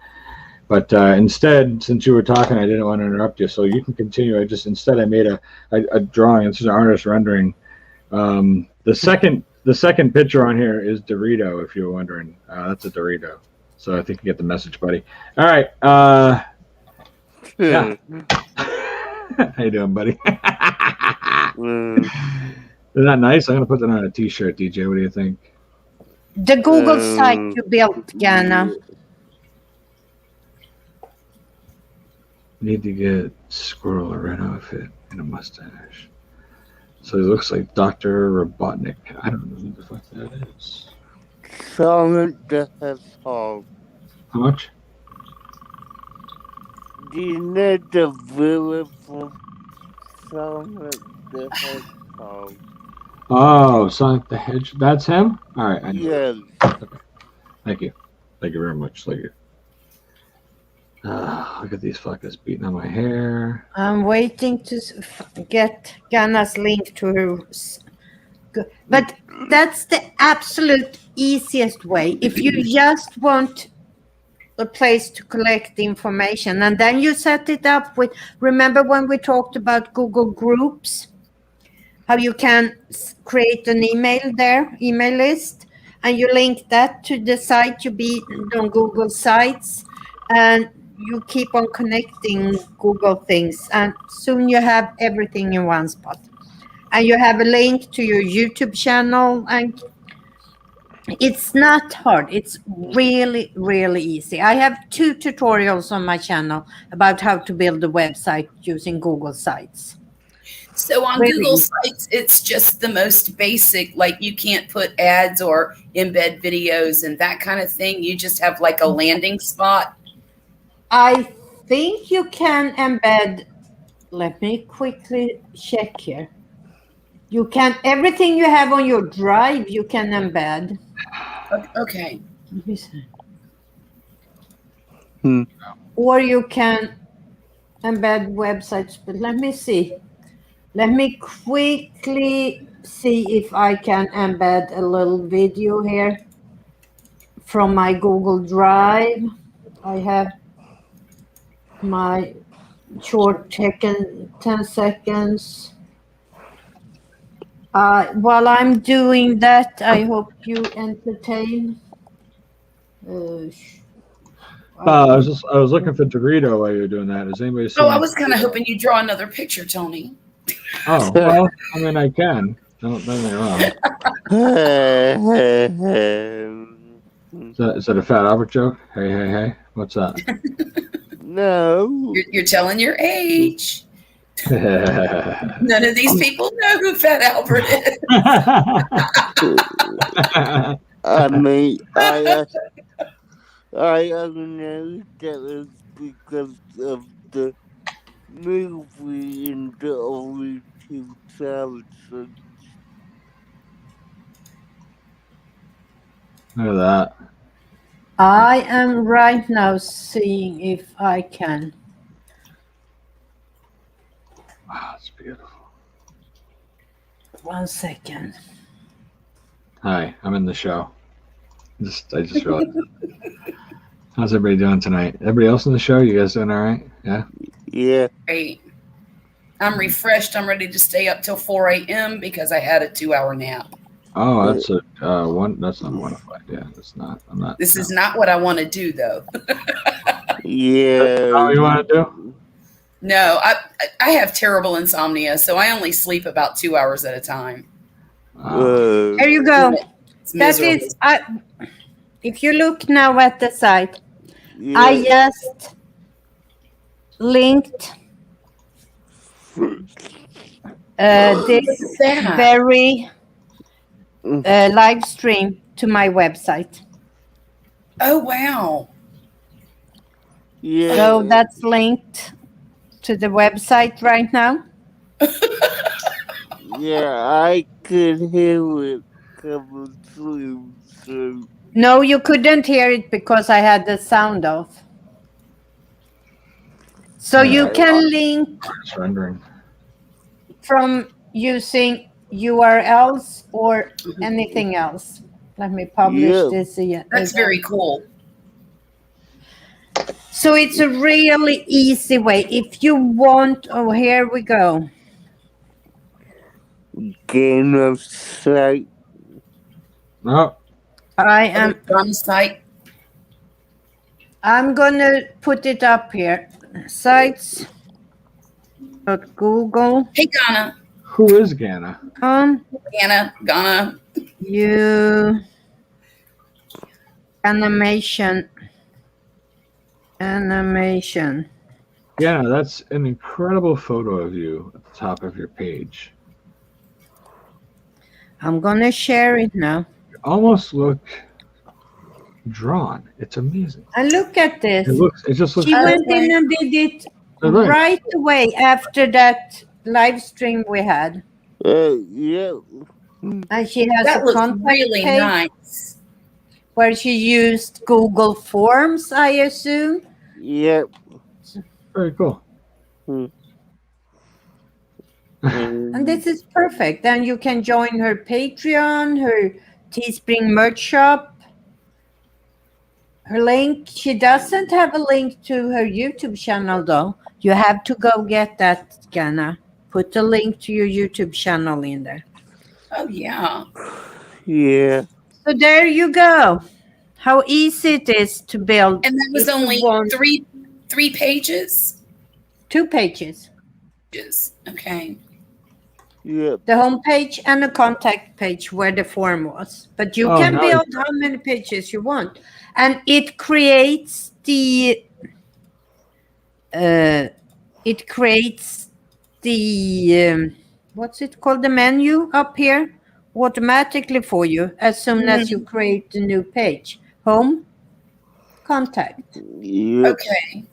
but instead, since you were talking, I didn't want to interrupt you, so you can continue. I made a drawing. This is an artist rendering. The second picture on here is Dorito, if you were wondering. That's a Dorito. So I think you get the message, buddy. All right. Yeah. How you doing, buddy? Isn't that nice? I'm gonna put that on a T-shirt, DJ. What do you think? The Google site you built, Ghana. Need to get Squirrel a red outfit and a mustache. So he looks like Dr. Robotnik. I don't know who the fuck that is. Sonic the Hedgehog. How much? Do you know the villain from Sonic the Hedgehog? Oh, Sonic the Hedgehog. That's him? All right. I know. Yes. Okay. Thank you. Thank you very much. Thank you. Look at these fuckers beating on my hair. I'm waiting to get Ghana's link to her. But that's the absolute easiest way. If you just want a place to collect information, and then you set it up with, remember when we talked about Google Groups, how you can create an email list, and you link that to the site you be on Google Sites, and you keep on connecting Google things, and soon you have everything in one spot. And you have a link to your YouTube channel, and it's not hard. It's really, really easy. I have 2 tutorials on my channel about how to build a website using Google Sites. So on Really? Google Sites, it's just the most basic, like you can't put ads or embed videos and that kind of thing. You just have like a landing spot. I think you can embed. Let me quickly check here. You can, everything you have on your drive, you can embed. Okay. Let me see. Hmm. Or you can embed websites, but let me see. Let me quickly see if I can embed a little video here from my Google Drive. I have my short 10 seconds. While I'm doing that, I hope you entertain. I was looking for Dorito while you were doing that. Has anybody seen? Oh, I was kind of hoping you'd draw another picture, Tony. Oh well, I mean I can. Don't get me wrong. Is that a Fat Albert joke? Hey, what's that? No. You're telling your age. None of these people know who Fat Albert is. I mean, I know that was because of the movie in the early 2000s. Look at that. I am right now seeing if I can. Wow, it's beautiful. 1 second. Hi, I'm in the show. I just realized. How's everybody doing tonight? Everybody else in the show? You guys doing all right? Yeah. Yeah. Great. I'm refreshed. I'm ready to stay up till 4 a.m. because I had a 2-hour nap. Oh, that's a one. That's not one of five. Yeah, that's not. I'm not. This is not what I want to do, though. Yeah. All you want to do? No, I have terrible insomnia, so I only sleep about 2 hours at a time. There you go. It's That miserable. is, if you look now at the site, Yeah. I just linked this that. very live stream to my website. Oh, wow. Yeah. So that's linked to the website right now. Yeah, I could hear it coming through. So No, you couldn't hear it because I had the sound off. So you can link It's rendering. from using URLs or anything else. Let me publish Yeah. this again. That's very cool. So it's a really easy way. If you want, oh, here we go. game of sight. No. On site. I'm gonna put it up here. Sites.google. Hey, Ghana. Who is Ghana? Ghana. You animation. Yeah, that's an incredible photo of you at the top of your page. I'm gonna share it now. You almost look drawn. It's amazing. And look at this. It just looks. She went in and did it right away after that live stream we had. Yeah. And she has That a looks contact really page nice. where she used Google Forms, I assume. Yep. Very cool. And this is perfect. Then you can join her Patreon, her Teespring merch shop. Her link, she doesn't have a link to her YouTube channel though. You have to go get that, Ghana. Put the link to your YouTube channel in there. Oh, yeah. Yeah. So there you go. How easy it is to build. And that was if you only want three pages? 2 pages. Okay. Yep. The home page and a contact page where the form was. But you can nice. build how many pages you want. And it creates the what's it called, the menu up here automatically for you as soon as you create a new page. Home, contact. Yep. Okay.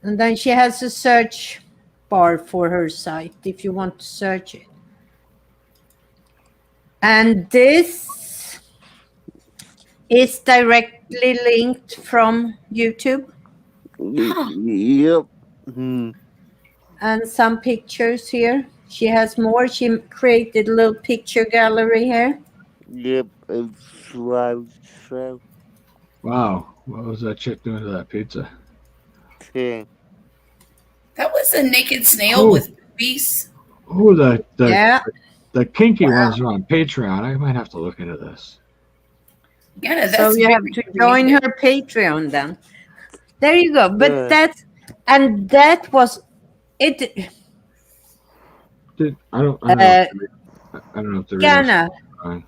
And then she has a search bar for her site if you want to search it. And this is directly linked from YouTube. Yep. Hmm. And some pictures here. She has more. She created a little picture gallery here. Yep. A slideshow. Wow, what was that chick doing to that pizza? Yeah. That was a naked snail Oh. with boobies. Oh, the kinky Wow. ones are on Patreon. I might have to look into this. Yeah, that's So you have very to join creative. her Patreon then. There you go. But Yeah. that was it. I don't know. I don't know if the video's Ghana, on.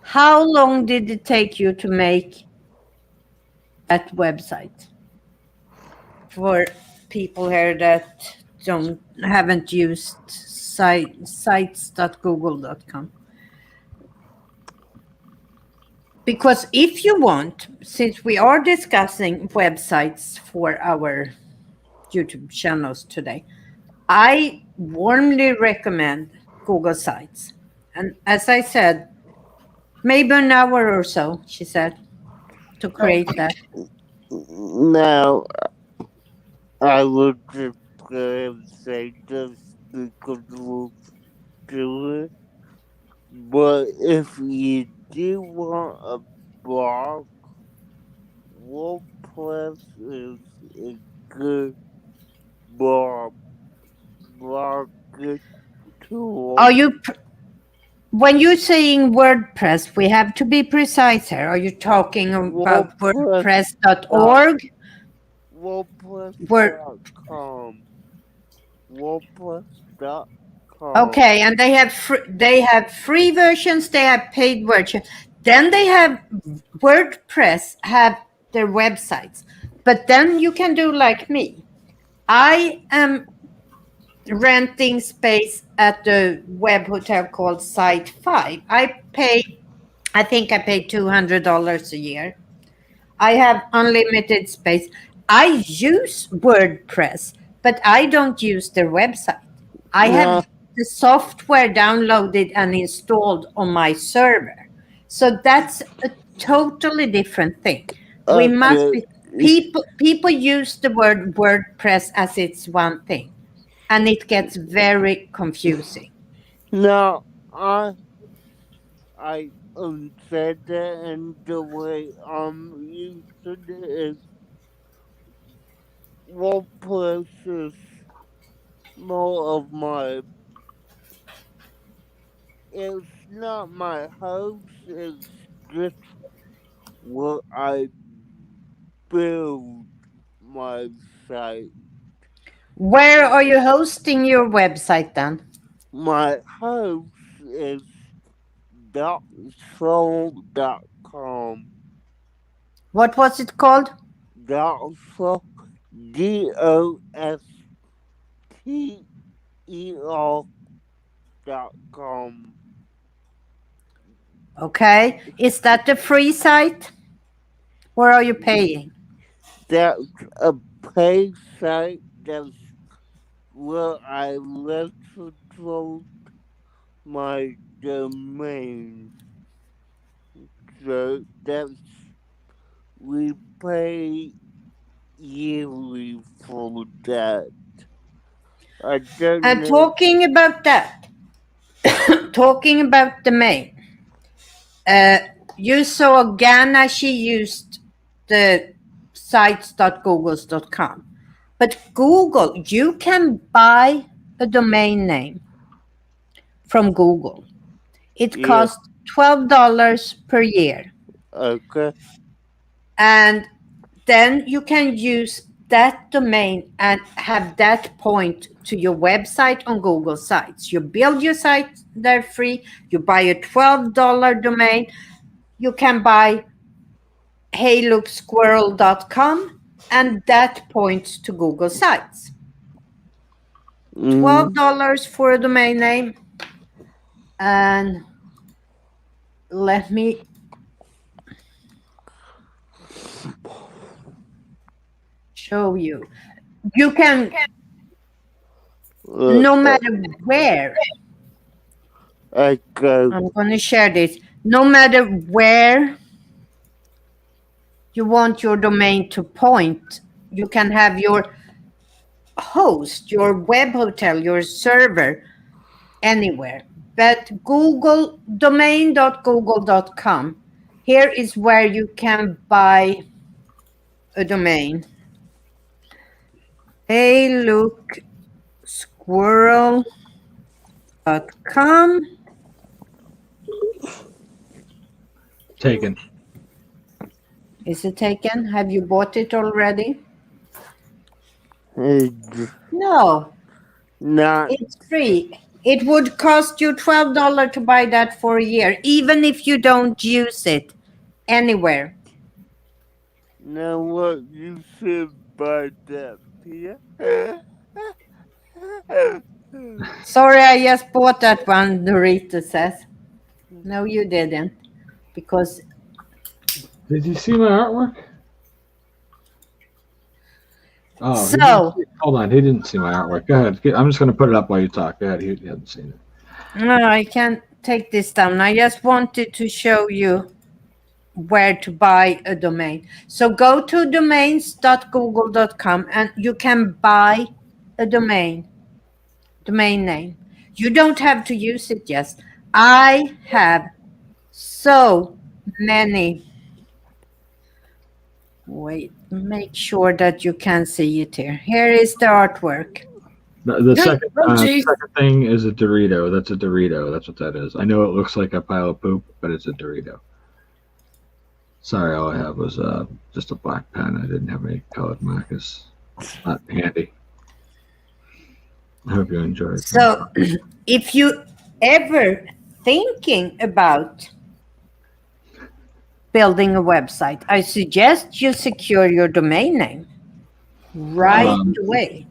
how long did it take you to make that website? For people here that haven't used sites.google.com. Because if you want, since we are discussing websites for our YouTube channels today, I warmly recommend Google Sites. And as I said, maybe an hour or so, she said, to create that. Now, I would just say just because we'll do it. But if you do want a blog, WordPress is a good blog tool. Are you, when you're saying WordPress, we have to be precise here. Are you talking about WordPress.org? WordPress.com. WordPress.com. Okay, and they have free versions, they have paid versions. Then they have WordPress have their websites. But then you can do like me. I am renting space at the web hotel called Site 5. I think I pay $200 a year. I have unlimited space. I use WordPress, but I don't use their website. I have the software downloaded and installed on my server. So that's a totally different thing. We must be, people use the word WordPress as it's one thing, and it gets very confusing. Now, I said that, and the way I'm using it is WordPress is more of my. It's not my house. It's just where I build my site. Where are you hosting your website then? My house is .soul.com. What was it called? .soul, DOSTER.com. Okay. Is that the free site? Or are you paying? That's a paid site. That's where I registered my domain. So we pay yearly for that. I don't And know. talking about that, talking about domain, you saw Ghana, she used the sites.googles.com. But Google, you can buy a domain name from Google. It costs $12 per year. Okay. And then you can use that domain and have that point to your website on Google Sites. You build your site, they're free. You buy a $12 domain. You can buy heyloopsquirrel.com, and that points to Google Sites. $12 for a domain name. And let me show you. You can, no matter where, Echo. I'm going to share this. No matter where you want your domain to point, you can have your host, your web hotel, your server anywhere. But Google, domain.google.com, here is where you can buy a domain. Hey, look, squirrel.com. Taken. Is it taken? Have you bought it already? No, Not it's free. It would cost you $12 to buy that for a year, even if you don't use it anywhere. now what you said about that, Pia. Sorry, I just bought that one, Dorita says. No, you didn't. Because Did you see my artwork? Oh, so hold on. He didn't see my artwork. Go ahead. I'm just going to put it up while you talk. Go ahead. He hasn't seen it. no, I can't take this down. I just wanted to show you where to buy a domain. So go to domains.google.com and you can buy a domain name. You don't have to use it, yes. I have so many. Wait, make sure that you can see it here. Here is the artwork. The second, geez. second thing is a Dorito. That's a Dorito. That's what that is. I know it looks like a pile of poop, but it's a Dorito. Sorry, all I have was just a black pen. I didn't have any colored markers. Not handy. I hope you enjoyed. So if you ever thinking about building a website, I suggest you secure your domain name right away.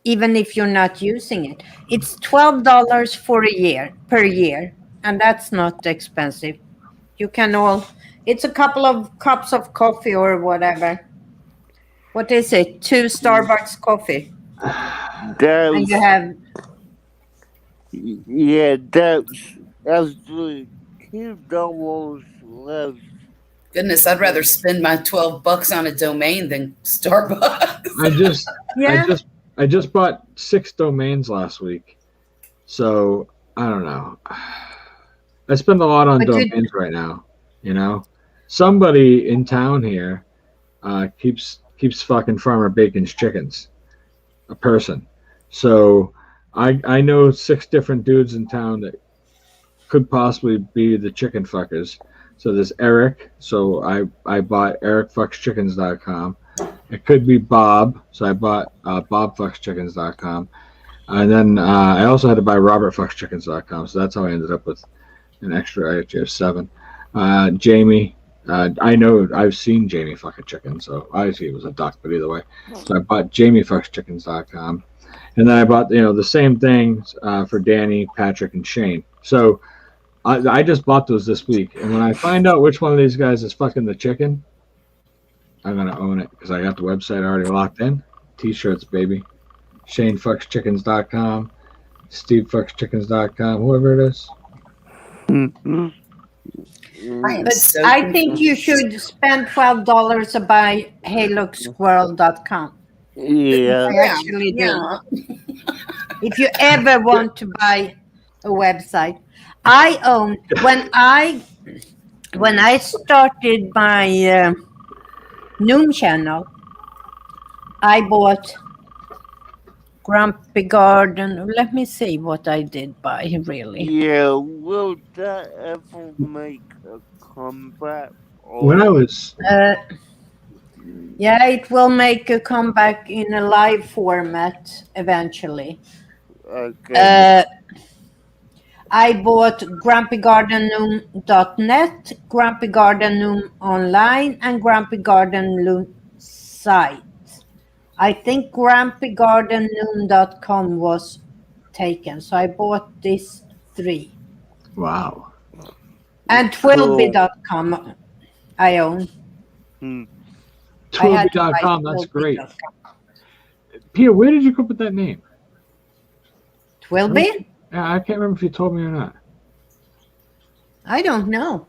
Even if you're not using it. It's $12 for a year, per year, and that's not expensive. You can it's a couple of cups of coffee or whatever. What is it? 2 Starbucks coffee. And you have... Yeah, that's actually $2 less. Goodness, I'd rather spend my $12 on a domain than Starbucks. I just bought 6 domains last week, so I don't know. I spend a lot on domains right now. You know, somebody in town here keeps fucking Farmer Bacon's chickens. A person. So I know 6 different dudes in town that could possibly be the chicken fuckers. So there's Eric. So I bought ericfuckschickens.com. It could be Bob. So I bought bobfuckschickens.com. And then I also had to buy robertfuckschickens.com. So that's how I ended up with an extra. I actually have 7. Jamie. I know I've seen Jamie fuck a chicken. So obviously it was a duck, but either way. So I bought jamiefuckschickens.com. And then I bought, the same things for Danny, Patrick, and Shane. So I just bought those this week. And when I find out which one of these guys is fucking the chicken, I'm going to own it because I got the website already locked in. T-shirts, baby. ShaneFucksChickens.com, SteveFucksChickens.com, whoever it is. I think you should spend $12 to buy HeyLookSquirrel.com. Yeah. I actually do. If you ever want to buy a website, I own when I started my Noom channel, I bought Grumpy Garden. Let me see what I did buy really. Yeah, will that ever make a comeback? When I was yeah, it will make a comeback in a live format eventually. Okay. I bought grumpygardennoom.net, Grumpy Garden Noom Online, and Grumpy Garden Noom site. I think grumpygardennoom.com was taken. So I bought these 3. Wow. And Twilby.com I own. I had to buy Twilby.com, that's great. Twilby.com. Peter, where did you come up with that name? Twilby? Yeah, I can't remember if you told me or not. I don't know.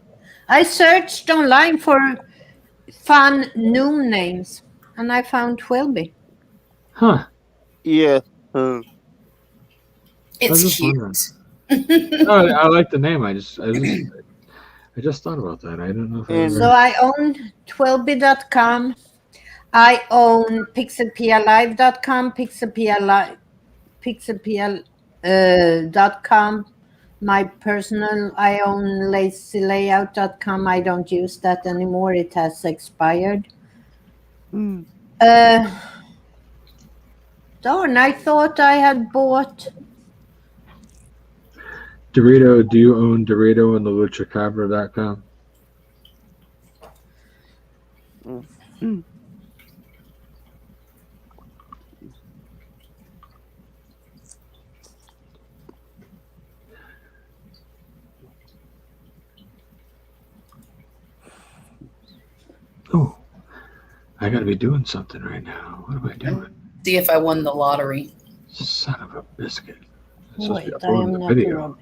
I searched online for fun new names, and I found Twilby. Huh. Yeah. I was It's just cute. wondering. No, I like the name. I just thought about that. I don't know if I And- ever... So I own Twilby.com. I own pixelpialive.com, pixelpia.com. My personal, I own lazylayout.com. I don't use that anymore. It has expired. Darn, I thought I had bought. Dorito, do you own Dorito and the luchacabra.com? Oh, I gotta be doing something right now. What am I doing? See if I won the lottery. Son of a biscuit. I'm supposed to Wait, be I am uploading the not video. Robin.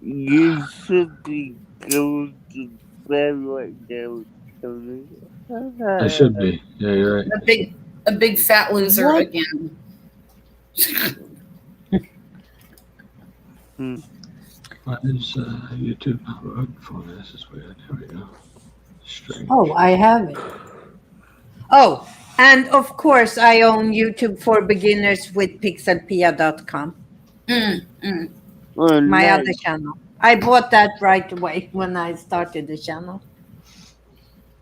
You should be going to bed right now, Tony. I should be. Yeah, you're right. A big fat loser What? again. Why is YouTube not working for me? This is weird. Here we go. Strange. Oh, I have it. Oh, and of course, I own YouTube for beginners with pixelpia.com, Oh, my nice. other channel. I bought that right away when I started the channel.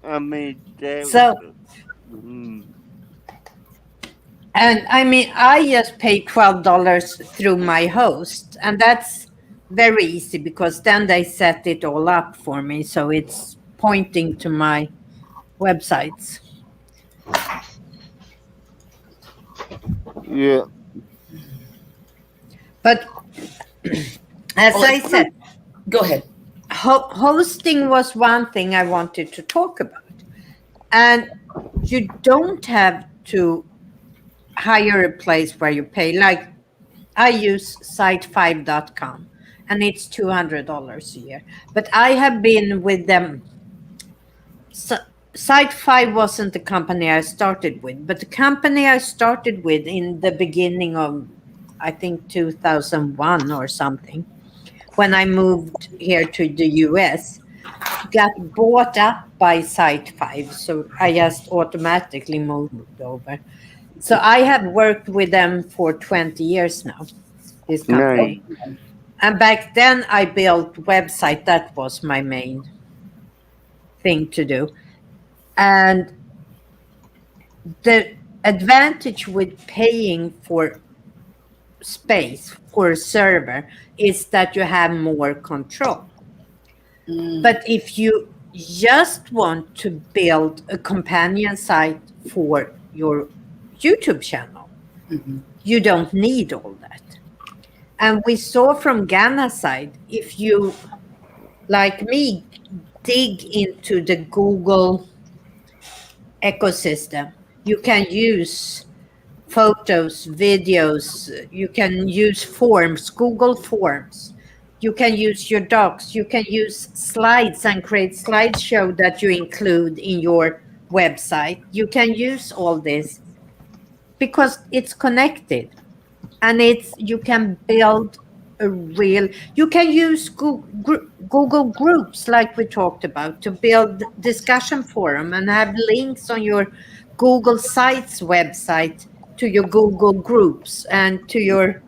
I mean, that So- Mm. And I mean, I just pay $12 through my host, and that's very easy because then they set it all up for me. So it's pointing to my websites. Yeah. But as Well, I said, Go ahead. hosting was one thing I wanted to talk about. And you don't have to hire a place where you pay. Like I use site5.com and it's $200 a year. But I have been with them. So, Site5 wasn't the company I started with, but the company I started with in the beginning of, I think, 2001 or something, when I moved here to the US, got bought up by Site5. So I just automatically moved over. So I have worked with them for 20 years now, this company. Nice. And back then I built website. That was my main thing to do. And the advantage with paying for space for a server is that you have more control. But if you just want to build a companion site for your YouTube channel, you don't need all that. And we saw from Ghana's side, if you, like me, dig into the Google ecosystem, you can use photos, videos, you can use forms, Google Forms. You can use your docs, you can use slides and create slideshow that you include in your website. You can use all this because it's connected, and you can build a real, you can use Google Groups like we talked about to build discussion forum and have links on your Google Sites website to your Google Groups and to your,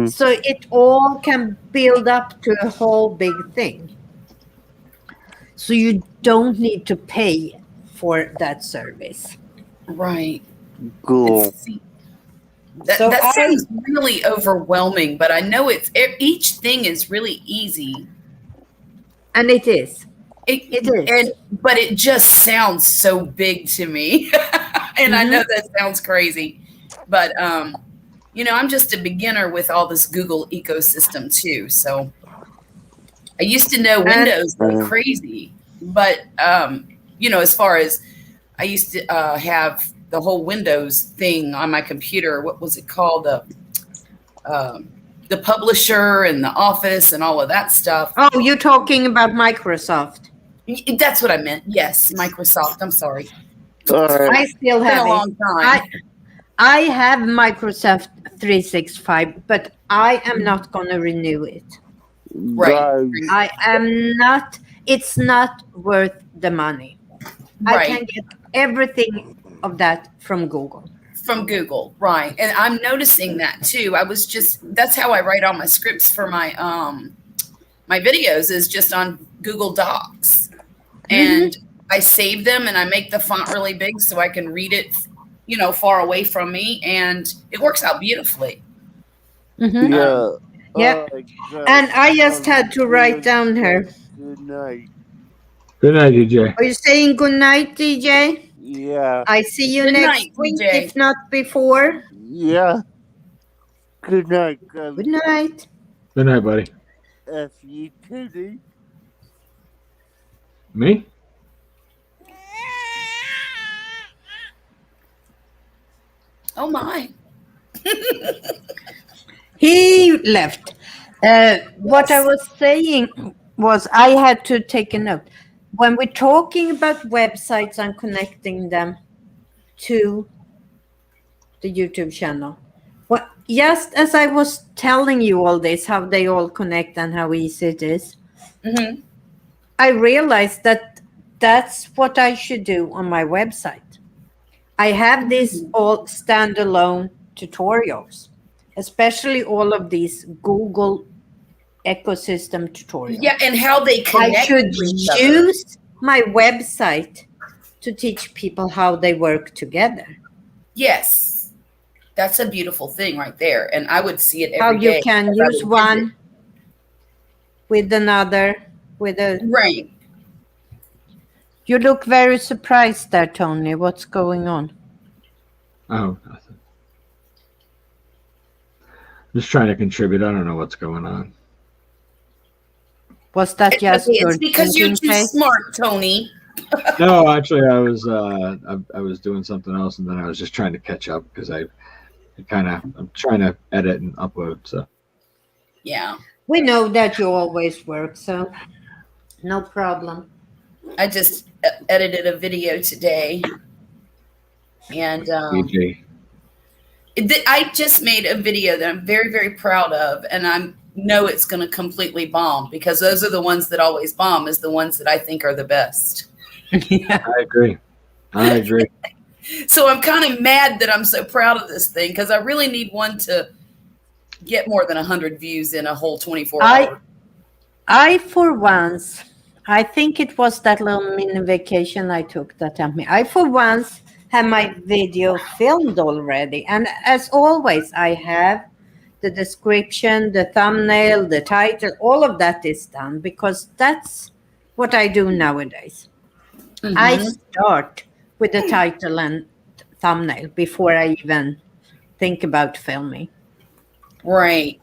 so it all can build up to a whole big thing. So you don't need to pay for that service. Right. Cool. That, So that sounds really overwhelming, but I know each thing is really easy. And it is. It is. But it just sounds so big to me. And I know that sounds crazy, but I'm just a beginner with all this Google ecosystem too. So I used to know Windows like crazy, but as far as I used to have the whole Windows thing on my computer. What was it called? The publisher and the Office and all of that stuff. Oh, you're talking about Microsoft. That's what I meant. Yes, Microsoft. I'm sorry. I still It's been have a long time. I have Microsoft 365, but I am not going to renew it. Right. I am not. It's not worth the money. I can get everything of that from Google. From Google, right. And I'm noticing that too. That's how I write all my scripts for my my videos, is just on Google Docs. And I save them and I make the font really big so I can read it, far away from me, and it works out beautifully. Yeah. And I just had to write down her. Good night. Good night, DJ. Are you saying good night, DJ? Yeah. I see you Good next night, week, DJ. if not before. Yeah. Good night, guys. Good night. Good night, buddy. FUTD. Me? Oh my. He left. What I was saying was I had to take a note. When we're talking about websites and connecting them to the YouTube channel, just as I was telling you all this, how they all connect and how easy it is, I realized that that's what I should do on my website. I have these all standalone tutorials, especially all of these Google ecosystem tutorials. Yeah, and how they connect. I should to each other. use my website to teach people how they work together. Yes. That's a beautiful thing right there. And I would see it every day. How you can use one with another, with a... Right. You look very surprised there, Tony. What's going on? Oh, nothing. Just trying to contribute. I don't know what's going on. Was that just your It's because you're thinking too face? smart, Tony. No, actually, I was doing something else, and then I was just trying to catch up because I'm trying to edit and upload. So Yeah. We know that you always work, so no problem. I just edited a video today. And DJ. I just made a video that I'm very, very proud of, and I know it's going to completely bomb, because those are the ones that always bomb, is the ones that I think are the best. Yeah. I agree. So I'm kind of mad that I'm so proud of this thing, because I really need one to get more than 100 views in a whole 24 hours. I for once, I think it was that little mini vacation I took that helped me. I for once have my video filmed already. And as always, I have the description, the thumbnail, the title, all of that is done, because that's what I do nowadays. I start with the title and thumbnail before I even think about filming. Right.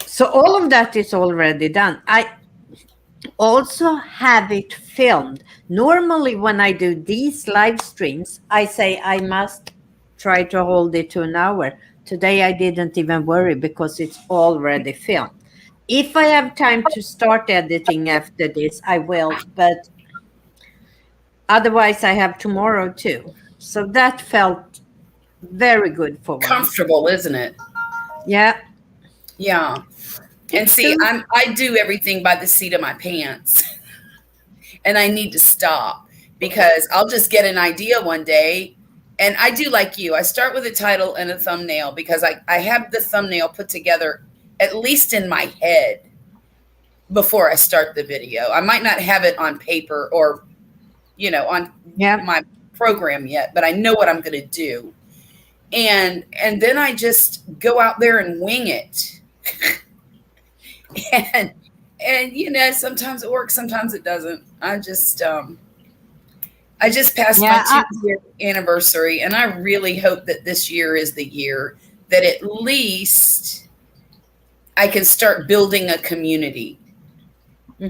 So all of that is already done. I also have it filmed. Normally when I do these live streams, I say I must try to hold it to an hour. Today I didn't even worry because it's already filmed. If I have time to start editing after this, I will, but otherwise I have tomorrow too. So that felt very good for once. Comfortable, isn't it? Yeah. Yeah. And see, I do everything by the seat of my pants. And I need to stop, because I'll just get an idea one day. And I do like you. I start with a title and a thumbnail, because I have the thumbnail put together, at least in my head, before I start the video. I might not have it on paper or, on my program yet, but I know what I'm going to do. And then I just go out there and wing it. and sometimes it works, sometimes it doesn't. I just passed my 2-year anniversary, and I really hope that this year is the year that at least I can start building a community.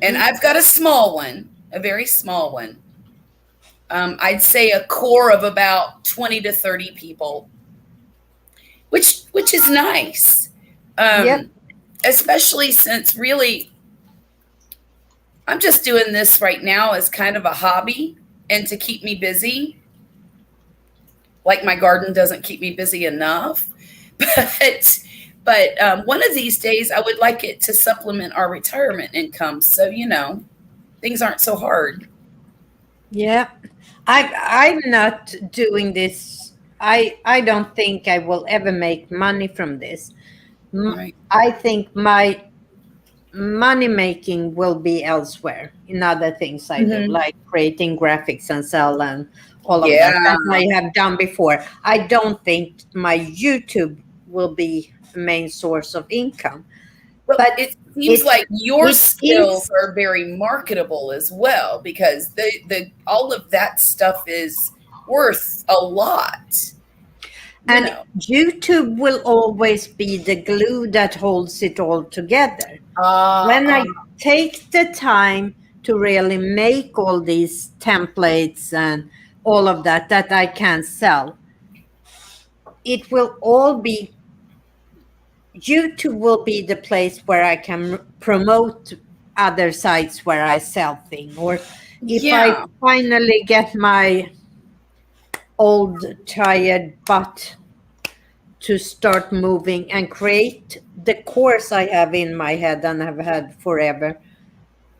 And I've got a small one, a very small one. I'd say a core of about 20 to 30 people, which is nice. Yep. Especially since really I'm just doing this right now as kind of a hobby and to keep me busy. Like my garden doesn't keep me busy enough. But one of these days I would like it to supplement our retirement income. So, things aren't so hard. Yeah. I'm not doing this. I don't think I will ever make money from this. Right. I think my money making will be elsewhere in other things I do, like creating graphics and sell and all of that I have done before. I don't think my YouTube will be the main source of income. But it seems like your it skills is- are very marketable as well, because the all of that stuff is worth a lot. And YouTube will always be the glue that holds it all together. When I take the time to really make all these templates and all of that I can sell, it will all be, YouTube will be the place where I can promote other sites where I sell things. Or if I finally get my old tired butt to start moving and create the course I have in my head and have had forever.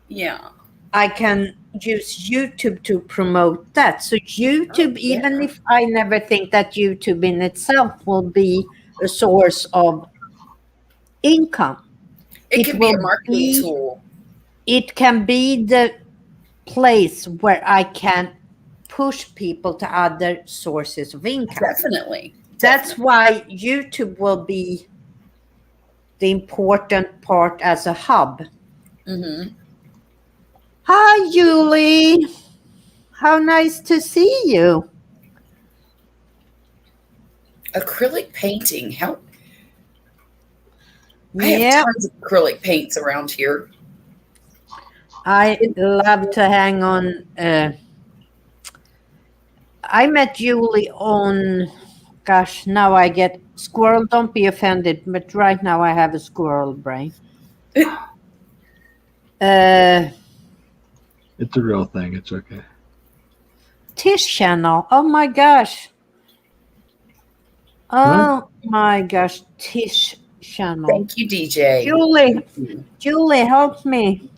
Yeah. I can use YouTube to promote that. So YouTube, even if I never think that YouTube in itself will be a source of income, it can be a marketing tool. It can be the place where I can push people to other sources of income. Definitely. That's why YouTube will be the important part as a hub. Hi, Julie. How nice to see you. Acrylic painting. I have tons of acrylic paints around here. I love to hang on. I met Julie on, gosh, now I get squirrel. Don't be offended, but right now I have a squirrel brain. It's a real thing. It's okay. Tish channel. Oh my gosh. Oh my gosh. Tish channel. Thank you, DJ. Julie, help me.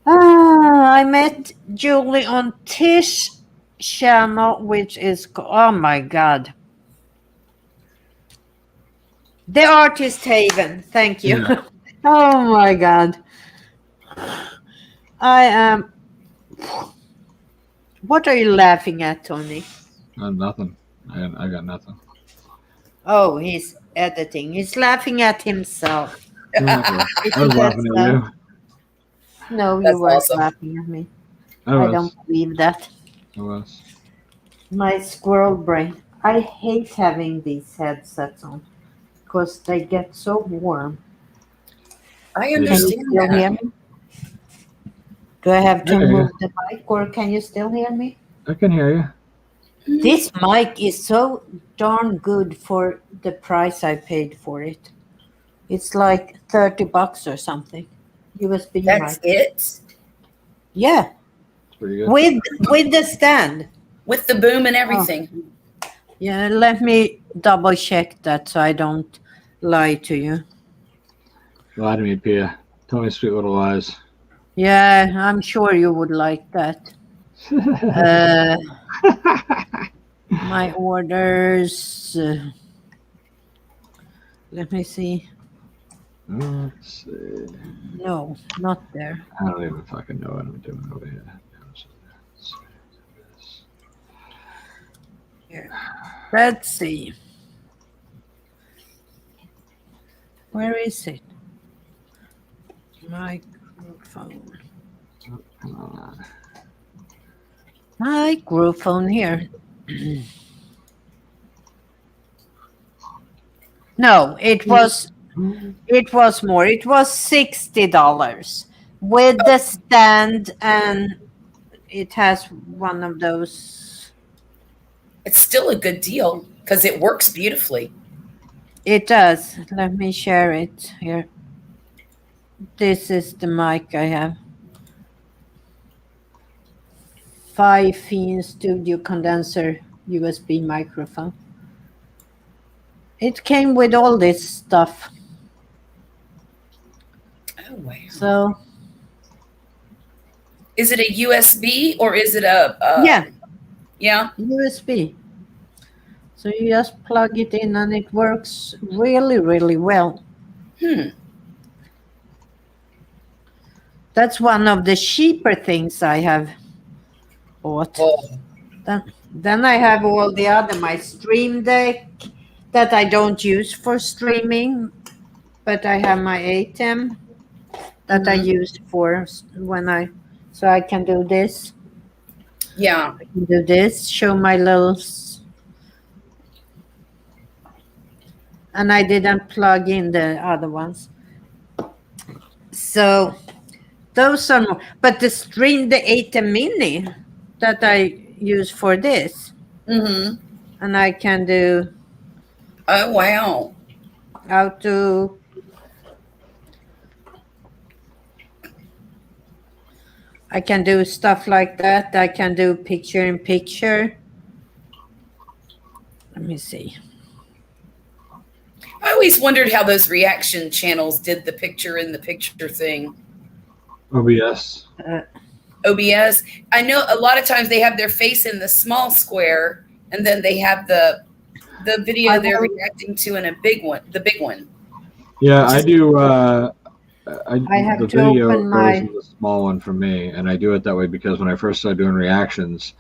I met Julie on Tish channel, which is, oh my God. The Artist Haven. Thank you. Yeah. Oh my God. I am. What are you laughing at, Tony? Nothing. I got nothing. Oh, he's editing. He's laughing at himself. I was laughing at you. No, That's you weren't awesome. laughing at me. I I don't believe that. was. My squirrel brain. I hate having these headsets on because they get so warm. I Can you understand still hear that. me? Do I have to Yeah. move the mic or can you still hear me? I can hear you. This mic is so darn good for the price I paid for it. It's like $30 or something. USB That's mic. it? Yeah, It's pretty good. with the stand. With the boom and everything. Yeah, let me double check that so I don't lie to you. Lie to me, Pia. Tell me sweet little lies. Yeah, I'm sure you would like that. My orders. Let me see. Let's see. No, not there. I don't even fucking know what I'm doing over here. Let's see. Where is it? Microphone. Come on. Microphone here. No, it was more. It was $60 with the stand, and it has one of those. It's still a good deal because it works beautifully. It does. Let me share it here. This is the mic I have. 5 Studio Condenser USB microphone. It came with all this stuff. Oh, wow. So, is it a USB or is it a yeah, USB. So you just plug it in and it works really, really well. That's one of the cheaper things I have bought. Oh. Then I have all the other, my Stream Deck that I don't use for streaming, but I have my ATEM that I use for when so I can do this. Yeah. I can do this, show my little, and I didn't plug in the other ones. So those are more, but the ATEM Mini that I use for this, and I can do. Oh, wow. I can do stuff like that. I can do picture in picture. Let me see. I always wondered how those reaction channels did the picture in the picture thing. OBS. OBS. I know a lot of times they have their face in the small square, and then they have the video they're reacting to in the big one. Yeah, I do. I have the to video open goes my. in the small one for me, and I do it that way because when I first started doing reactions,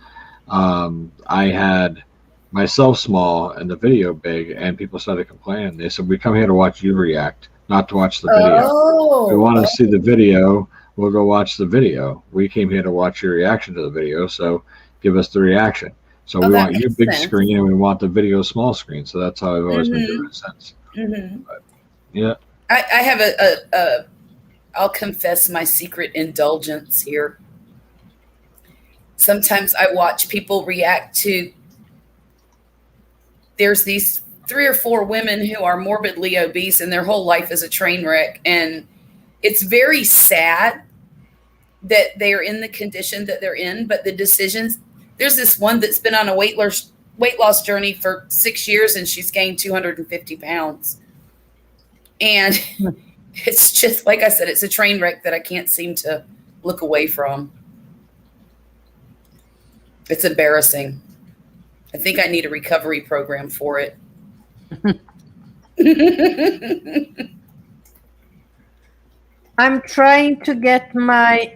I had myself small and the video big, and people started complaining. They said, "We come here to watch you react, not to watch the video. Oh, If we want to see the video, we'll go watch the video. We came here to watch your reaction to the video, so give us the reaction. So we want you big screen, and we want the video small screen." So that's how I've always been doing it since. But, yeah. I have a I'll confess my secret indulgence here. Sometimes I watch people react to, there's these 3 or 4 women who are morbidly obese and their whole life is a train wreck. And it's very sad that they're in the condition that they're in, but the decisions, there's this one that's been on a weight loss journey for 6 years and she's gained 250 pounds. And it's just, like I said, it's a train wreck that I can't seem to look away from. It's embarrassing. I think I need a recovery program for it. I'm trying to get my.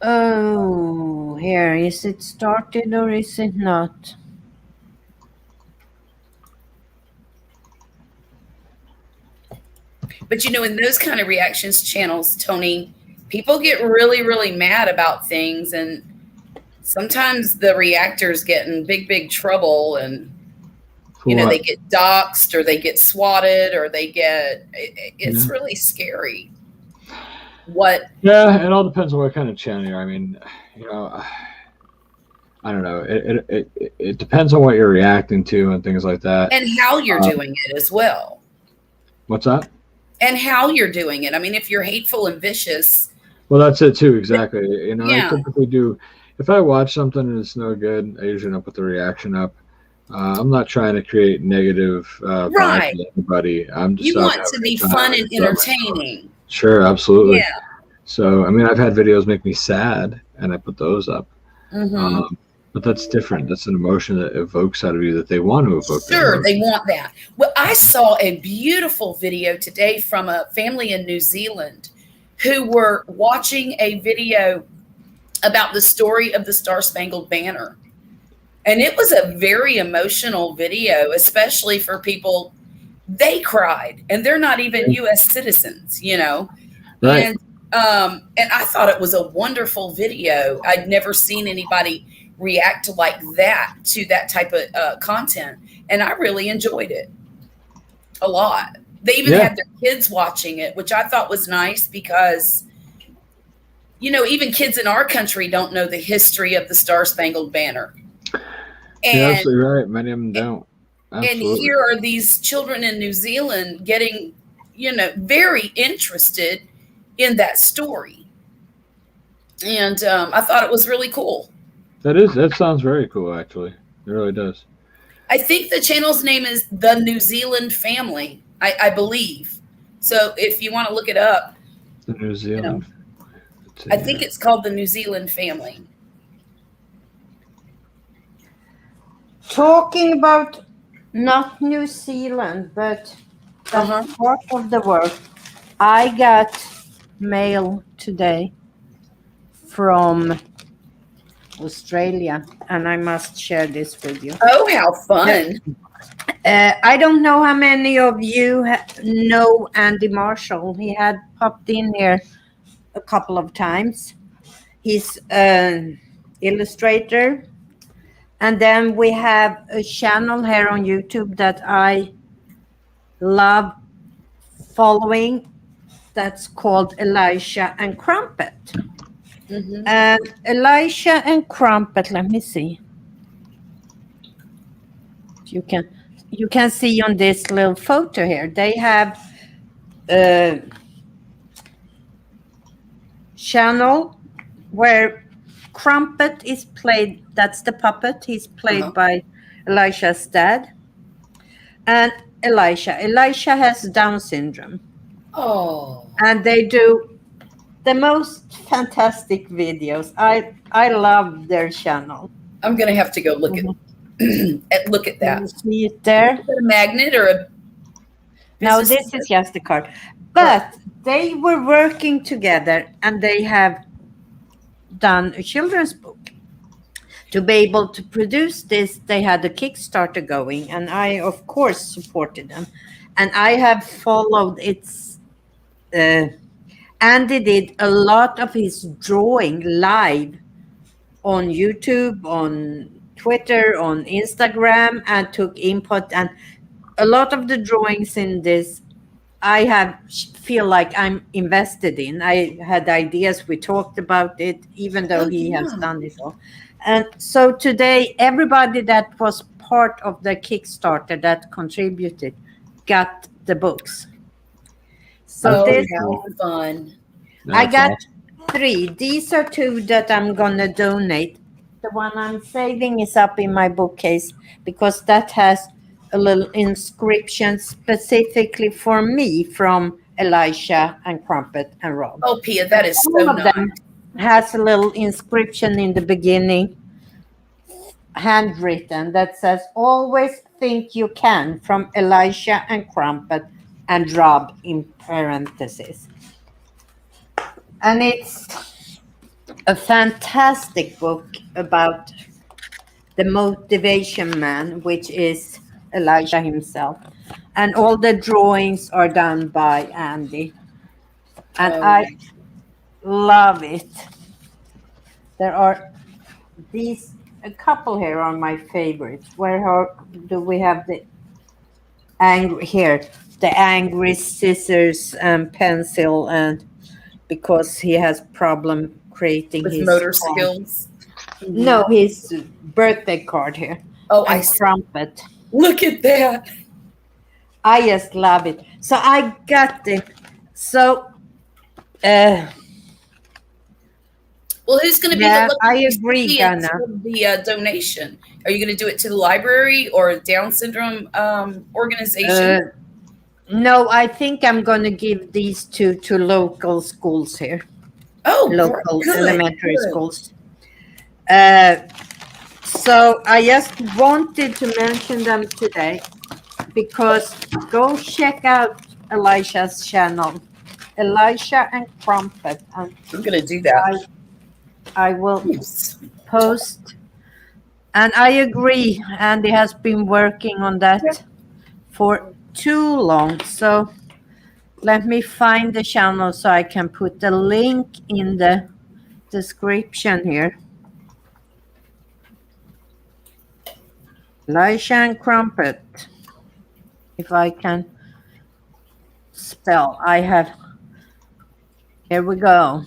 Oh, here. Is it started or is it not? But you know, in those kind of reactions channels, Tony, people get really, really mad about things, and sometimes the reactors get in big trouble, and you know, they get doxxed or they get swatted or they get, it's really scary. Yeah, it all depends on what kind of channel you're. I mean, you know, I don't know. It depends on what you're reacting to and things like that, and how you're doing it as well. What's that? And how you're doing it. I mean, if you're hateful and vicious. Well, that's it too. Exactly. You know, yeah. I typically do. If I watch something and it's no good, I usually don't put the reaction up. I'm not trying to create negative vibes to anybody. I'm just. You want to be fun and entertaining. Sure, absolutely. Yeah. So, I mean, I've had videos make me sad, and I put those up. But that's different. That's an emotion that evokes out of you that they want to evoke. Sure, they want that. Well, I saw a beautiful video today from a family in New Zealand who were watching a video about the story of the Star-Spangled Banner. And it was a very emotional video, especially for people. They cried, and they're not even U.S. citizens, you know. Right. And I thought it was a wonderful video. I'd never seen anybody react like that to that type of content, and I really enjoyed it. a lot. They even Yeah. had their kids watching it, which I thought was nice because, you know, even kids in our country don't know the history of the Star Spangled Banner. You're And absolutely right. Many of them don't. and Absolutely. here are these children in New Zealand getting, you know, very interested in that story. And I thought it was really cool. That sounds very cool, actually. It really does. I think the channel's name is The New Zealand Family, I believe. So if you want to look it up, The New Zealand. I think it's called The New Zealand Family. Talking about not New Zealand, but that part of the world, I got mail today from Australia, and I must share this with you. Oh, how fun. I don't know how many of you know Andy Marshall. He had popped in here a couple of times. He's an illustrator. And then we have a channel here on YouTube that I love following that's called Elisha and Crumpet. And Elisha and Crumpet, let me see. You can see on this little photo here, they have a channel where Crumpet is played, that's the puppet, he's played by Elisha's dad. And Elisha has Down syndrome. Oh. And they do the most fantastic videos. I love their channel. I'm going to have to go look look at that. You see it there? Is it a magnet or a... No, this is just a card. But they were working together and they have done a children's book. To be able to produce this, they had a Kickstarter going, and I, of course, supported them. And I have followed its... Andy did a lot of his drawing live on YouTube, on Twitter, on Instagram, and took input. And a lot of the drawings in this, I feel like I'm invested in. I had ideas. We talked about it, even though he has done it all. And so today, everybody that was part of the Kickstarter that contributed got the books. So this is fun. I got 3. These are 2 that I'm gonna donate. The one I'm saving is up in my bookcase because that has a little inscription specifically for me from Elisha and Crumpet and Rob. Oh, Pia, that is All so of them has a little inscription in the beginning, handwritten, that says, "Always think you can," from Elisha and Crumpet and Rob in parentheses. And it's a fantastic book about the motivation man, which is Elisha himself. And all the drawings are done by Andy. And I love it. There are a couple here are my favorites. Where do we have the angry scissors and pencil, and because he has problem creating his motor skills. No, his birthday card here. Oh, and Crumpet. Look at that. I just love it. So I got it. So well, who's going to be yeah, the I agree, Ghana. The donation? Are you going to do it to the library or a Down syndrome organization? No, I think I'm going to give these to local schools here. Oh, local elementary good. schools. So I just wanted to mention them today because go check out Elisha's channel, Elisha and Crumpet. And I'm going to do that. I will post. And I agree, Andy has been working on that for too long. So let me find the channel so I can put the link in the description here. Elisha and Crumpet. If I can spell. I have. Here we go.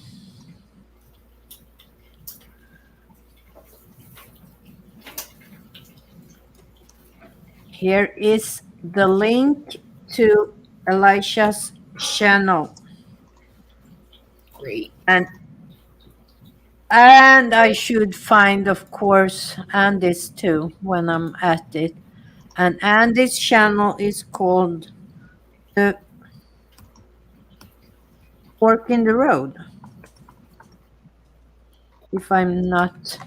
Here is the link to Elisha's channel. Great. And I should find, of course, Andy's too when I'm at it. And Andy's channel is called The Fork in the Road. If I'm not...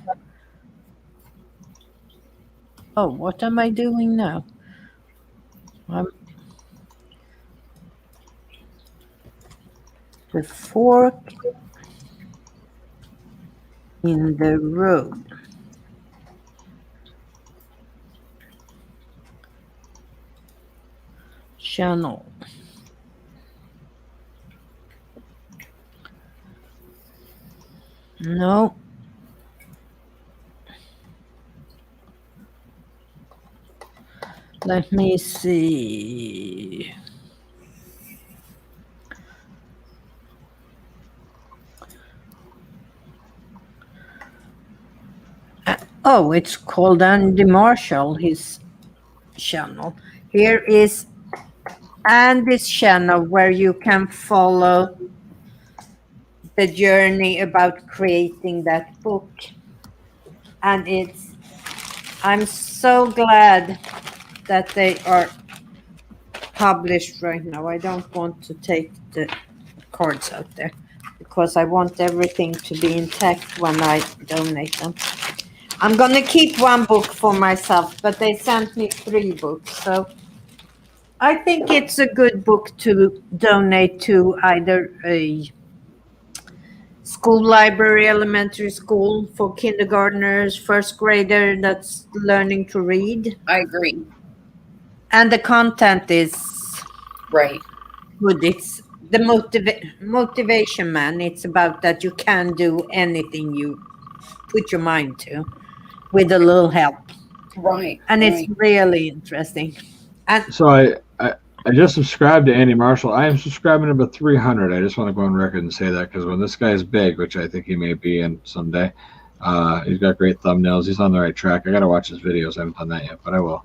Oh, what am I doing now? The Fork in the Road. Channel. No. Let me see. Oh, it's called Andy Marshall, his channel. Here is Andy's channel where you can follow the journey about creating that book. And I'm so glad that they are published right now. I don't want to take the cards out there because I want everything to be intact when I donate them. I'm going to keep one book for myself, but they sent me 3 books. So I think it's a good book to donate to either a school library, elementary school for kindergartners, first grader that's learning to read. I agree. And the content is Right. good. It's the motivation, man. It's about that you can do anything you put your mind to with a little help. Right. And right. it's really interesting. And So I just subscribed to Andy Marshall. I am subscribing to about 300. I just want to go on record and say that because when this guy's big, which I think he may be in someday, he's got great thumbnails. He's on the right track. I got to watch his videos. I haven't done that yet, but I will.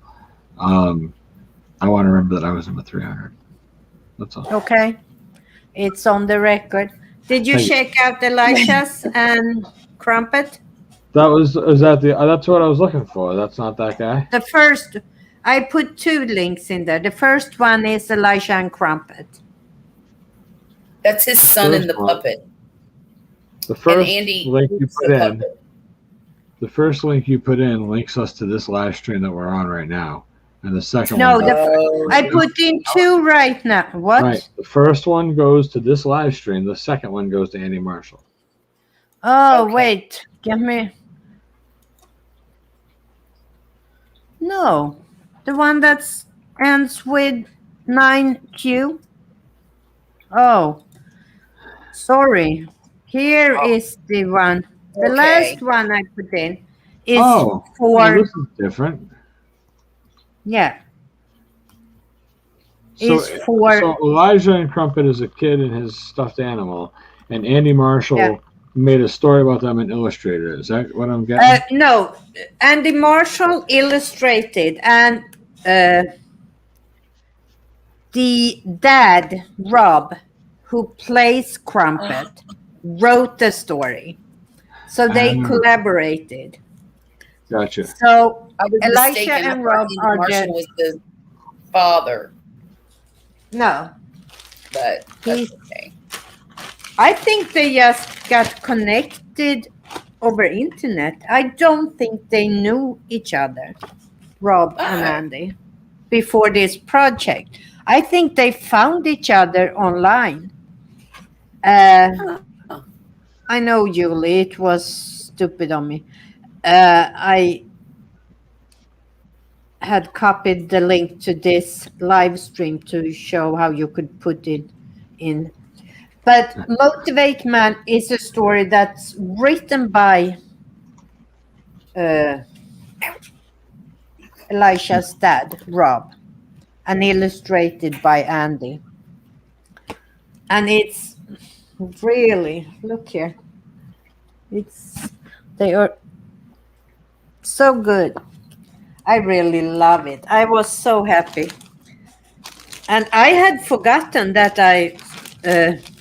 I want to remember that I was in the 300. That's all. okay, it's on the record. Did you Thank you. check out Elisha's and Crumpet? Is that that's what I was looking for. That's not that guy. The first, I put 2 links in there. The first one is Elisha and Crumpet. That's his son in the First one. puppet. The first Andy link you is put the in, puppet. the first link you put in links us to this live stream that we're on right now, and the second No, one. I put in 2 right now. What? Right. The first one goes to this live stream. The second one goes to Andy Marshall. Oh, Okay. wait. Give me. No. The one that ends with 9Q. Oh. Sorry. Here is the one. The Okay. last one I put in is Well, for. this is different. Yeah. So, Is for. so Elijah and Crumpet is a kid and his stuffed animal, and Andy Marshall Yeah. made a story about them in Illustrator. Is that what I'm getting? No. Andy Marshall illustrated, and the dad, Rob, who plays Crumpet, wrote the story. So they collaborated. Gotcha. So I was Elisha mistaken. I and thought Rob Andy are Marshall the. was the father, No. but He's- that's okay. I think they just got connected over internet. I don't think they knew each other, Rob and Oh. Andy, before this project. I think they found each other online. I know, Julie, it was stupid on me. I had copied the link to this live stream to show how you could put it in. But Motivate Man is a story that's written by Elisha's dad, Rob, and illustrated by Andy. And it's really, look here. They are so good. I really love it. I was so happy. And I had forgotten that I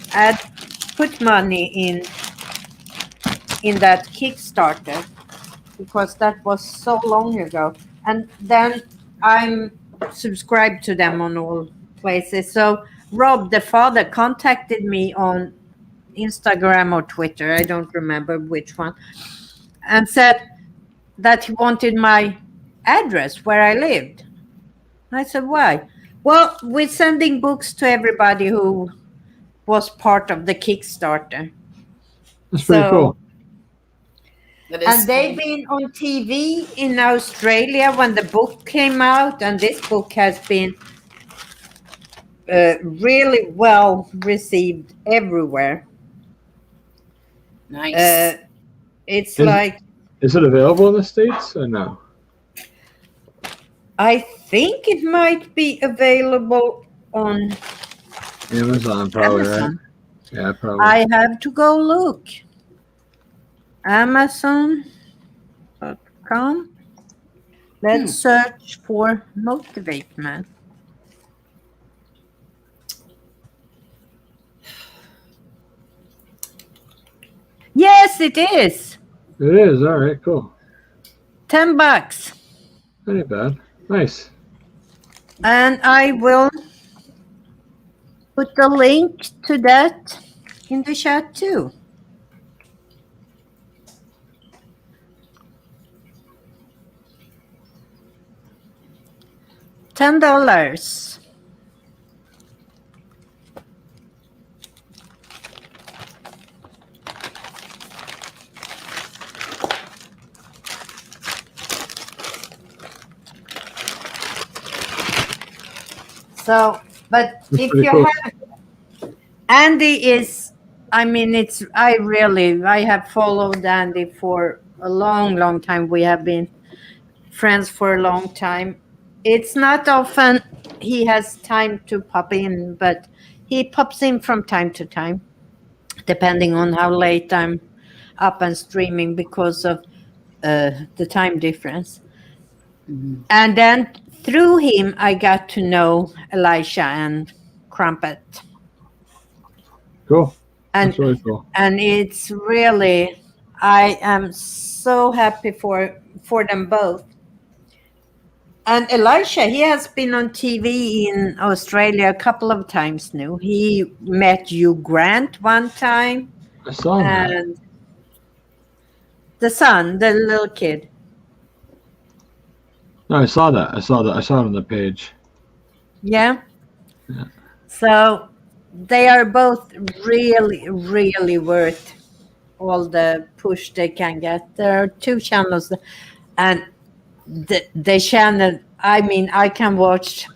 had put money in that Kickstarter, because that was so long ago. And then I'm subscribed to them on all places. So Rob, the father, contacted me on Instagram or Twitter, I don't remember which one, and said that he wanted my address where I lived. I said, why? Well, we're sending books to everybody who was part of the Kickstarter. That's pretty cool. That is And they've been on TV in Australia when the book came out, and this book has been really well received everywhere. nice. It's Is- like, Is it available in the States or no? I think it might be available on Amazon, probably, Amazon. right? Yeah, probably. I have to go look. Amazon.com. Let's search for Motivate Man. Yes, it is. It is. All right, cool. $10. That ain't bad. Nice. And I will put the link to that in the chat too. $10. So, but That's if pretty you cool. have, Andy is, I mean, I have followed Andy for a long, long time. We have been friends for a long time. It's not often he has time to pop in, but he pops in from time to time, depending on how late I'm up and streaming because of the time difference. And then through him, I got to know Elisha and Crumpet. Cool. And That's really cool. and it's really, I am so happy for them both. And Elisha, he has been on TV in Australia a couple of times now. He met Hugh Grant one time, I saw that. and the son, the little kid. No, I saw that. I saw it on the page. Yeah. Yeah. So they are both really, really worth all the push they can get. There are 2 channels, and the channel, I mean, I can watch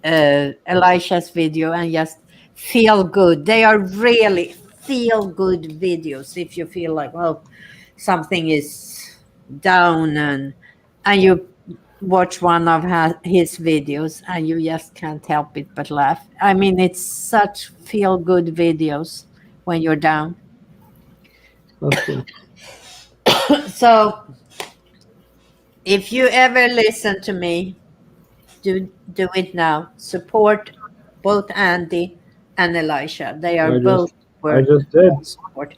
Elisha's video and just feel good. They are really feel good videos. If you feel like, well, something is down, and you watch one of his videos and you just can't help it but laugh. I mean, it's such feel good videos when you're down. That's cool. So if you ever listen to me, do it now. Support both Andy and Elisha. They are both I worth just did. support.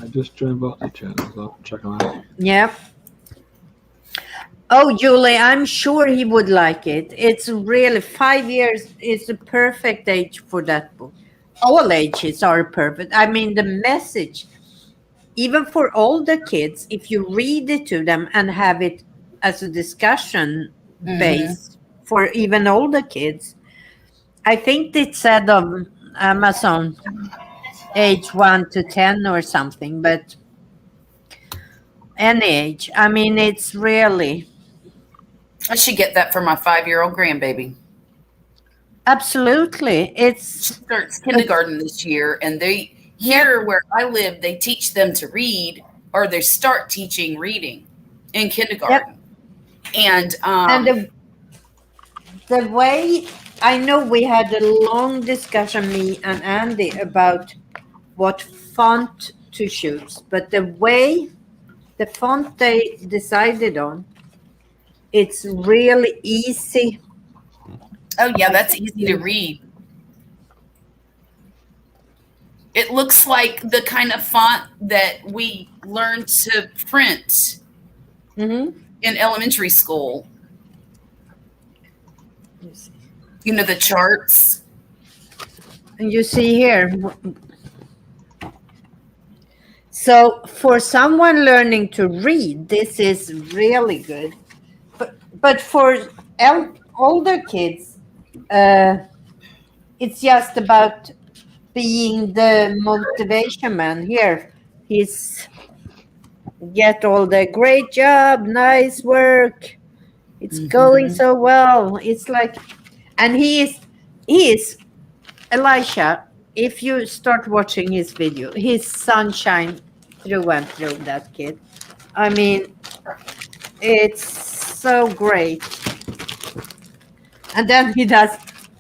I just joined both the channels. I'll check them out. Yeah. Oh, Julie, I'm sure he would like it. It's really 5 years is the perfect age for that book. All ages are perfect. I mean, the message, even for older kids, if you read it to them and have it as a discussion base for even older kids, I think it said of Amazon age 1 to 10 or something, but any age. I mean, it's really. I should get that for my 5-year-old grandbaby. Absolutely. She starts kindergarten this year, and here where I live, they teach them to read, or they start teaching reading in kindergarten. And the way I know we had a long discussion, me and Andy, about what font to choose, but the font they decided on, it's really easy. Oh yeah, that's easy to read. It looks like the kind of font that we learned to print Mm-hmm. in elementary school. You know, the charts. And you see here. So for someone learning to read, this is really good. But for older kids, it's just about being the motivation man. Here, he's get all the great job, nice work. It's going so well. It's like, and he is Elisha. If you start watching his video, he's sunshine through and through, that kid. I mean, it's so great. And then he does,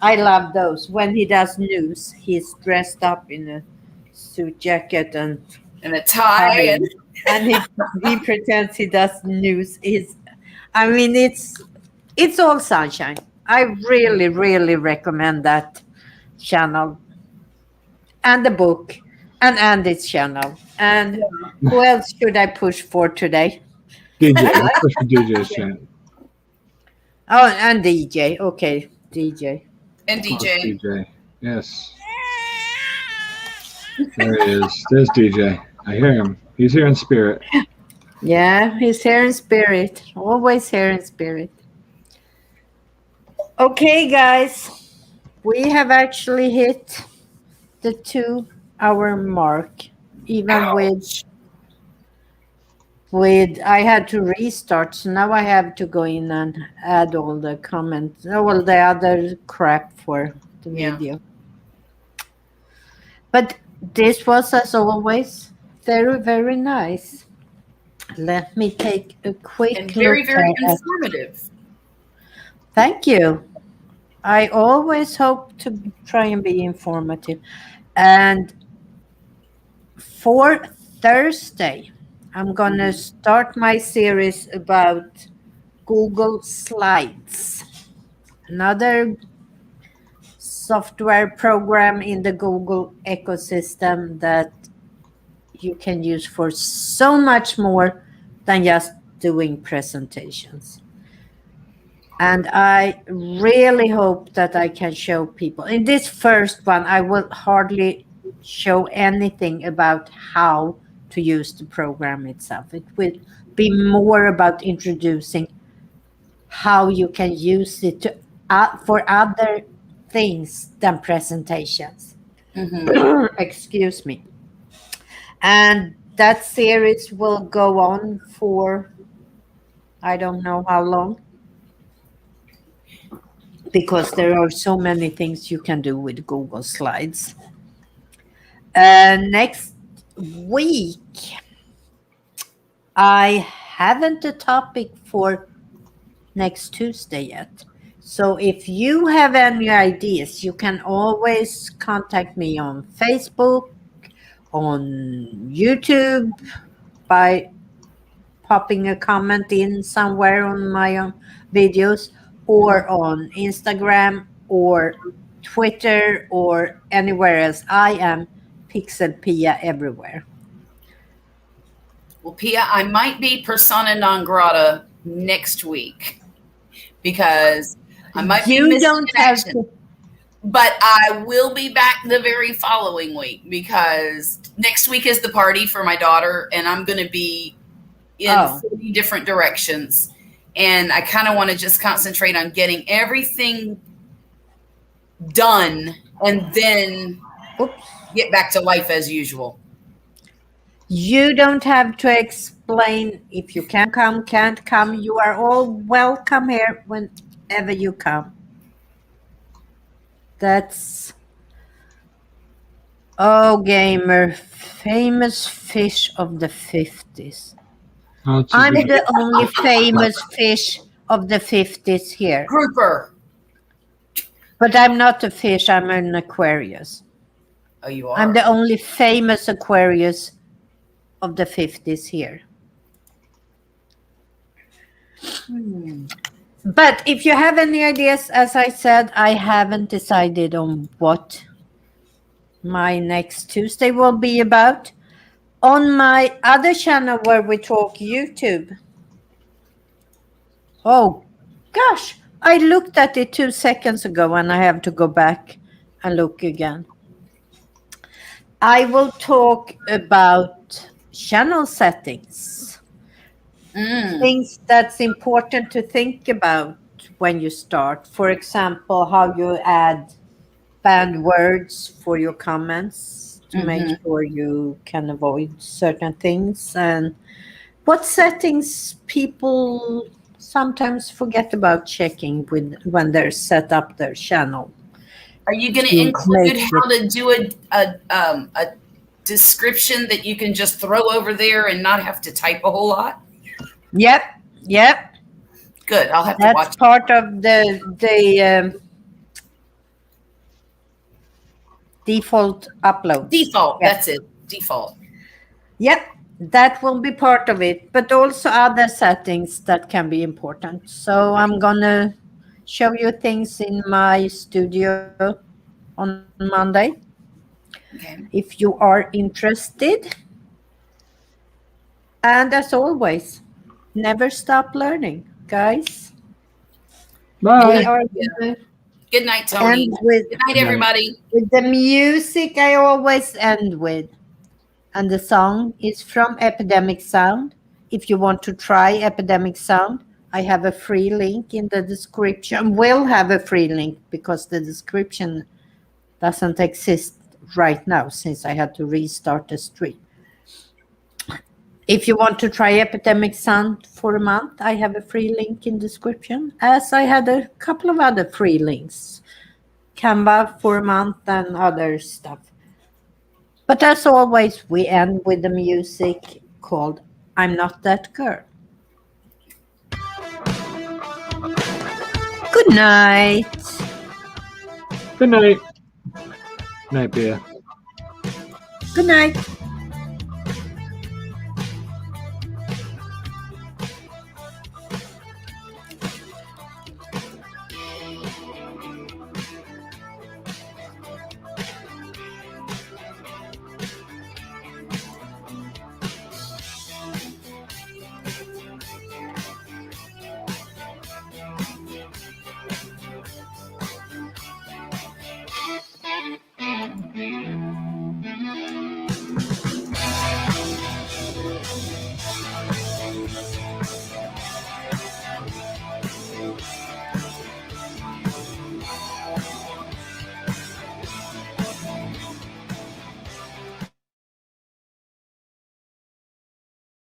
I love those. When he does news, he's dressed up in a suit jacket and a tie. And he pretends he does news. I mean, it's all sunshine. I really, really recommend that channel. And the book. And Andy's channel. And who else should I push for today? DJ. Let's push for DJ's channel. Oh, and DJ. Okay, DJ. And DJ. DJ. Yes. There he is. There's DJ. I hear him. He's here in spirit. Yeah, he's here in spirit. Always here in spirit. Okay, guys. We have actually hit the 2-hour mark. Even with I had to restart, so now I have to go in and add all the comments, all the other crap for the video. But this was, as always, very, very nice. Let me take a quick and very, look very at informative. Thank you. I always hope to try and be informative. And for Thursday, I'm going to start my series about Google Slides, another software program in the Google ecosystem that you can use for so much more than just doing presentations. And I really hope that I can show people. In this first one, I will hardly show anything about how to use the program itself. It will be more about introducing how you can use it to, for other things than presentations. Excuse me. And that series will go on for, I don't know how long, because there are so many things you can do with Google Slides. Next week, I haven't a topic for next Tuesday yet. So if you have any ideas, you can always contact me on Facebook, on YouTube, by popping a comment in somewhere on my own videos, or on Instagram or Twitter or anywhere else. I am pixelpia everywhere. Well, Pia, I might be persona non grata next week because I might be missing in action. But I will be back the very following week because next week is the party for my daughter, and I'm going to be in 40 different directions. And I kind of want to just concentrate on getting everything done and then get back to life as usual. You don't have to explain if you can come, can't come. You are all welcome here whenever you come. That's gamer, famous fish of the 50s. I'm the only famous fish of the 50s here. Grouper. But I'm not a fish, I'm an Aquarius. Oh, you are. I'm the only famous Aquarius of the 50s here. But if you have any ideas, as I said, I haven't decided on what my next Tuesday will be about. On my other channel where we talk YouTube. Oh, gosh. I looked at it 2 seconds ago and I have to go back and look again. I will talk about channel settings. Things that's important to think about when you start. For example, how you add banned words for your comments to make sure you can avoid certain things, and what settings people sometimes forget about checking when they're set up their channel. Are you going to include how to do a description that you can just throw over there and not have to type a whole lot? Yep. Good. I'll have to watch. That's part of the default upload. Default. Yep. That's it. Default. Yep. That will be part of it, but also other settings that can be important. So I'm gonna show you things in my studio on Monday. Okay. If you are interested. And as always, never stop learning, guys. Bye. We are Good night, Tony. Good night, everybody. With the music I always end with. And the song is from Epidemic Sound. If you want to try Epidemic Sound, I have a free link in the description. Will have a free link because the description doesn't exist right now since I had to restart the stream. If you want to try Epidemic Sound for a month, I have a free link in description, as I had a couple of other free links. Canva for a month and other stuff. But as always, we end with the music called I'm Not That Girl. Good night. Good night. Good night, Pia. Good night.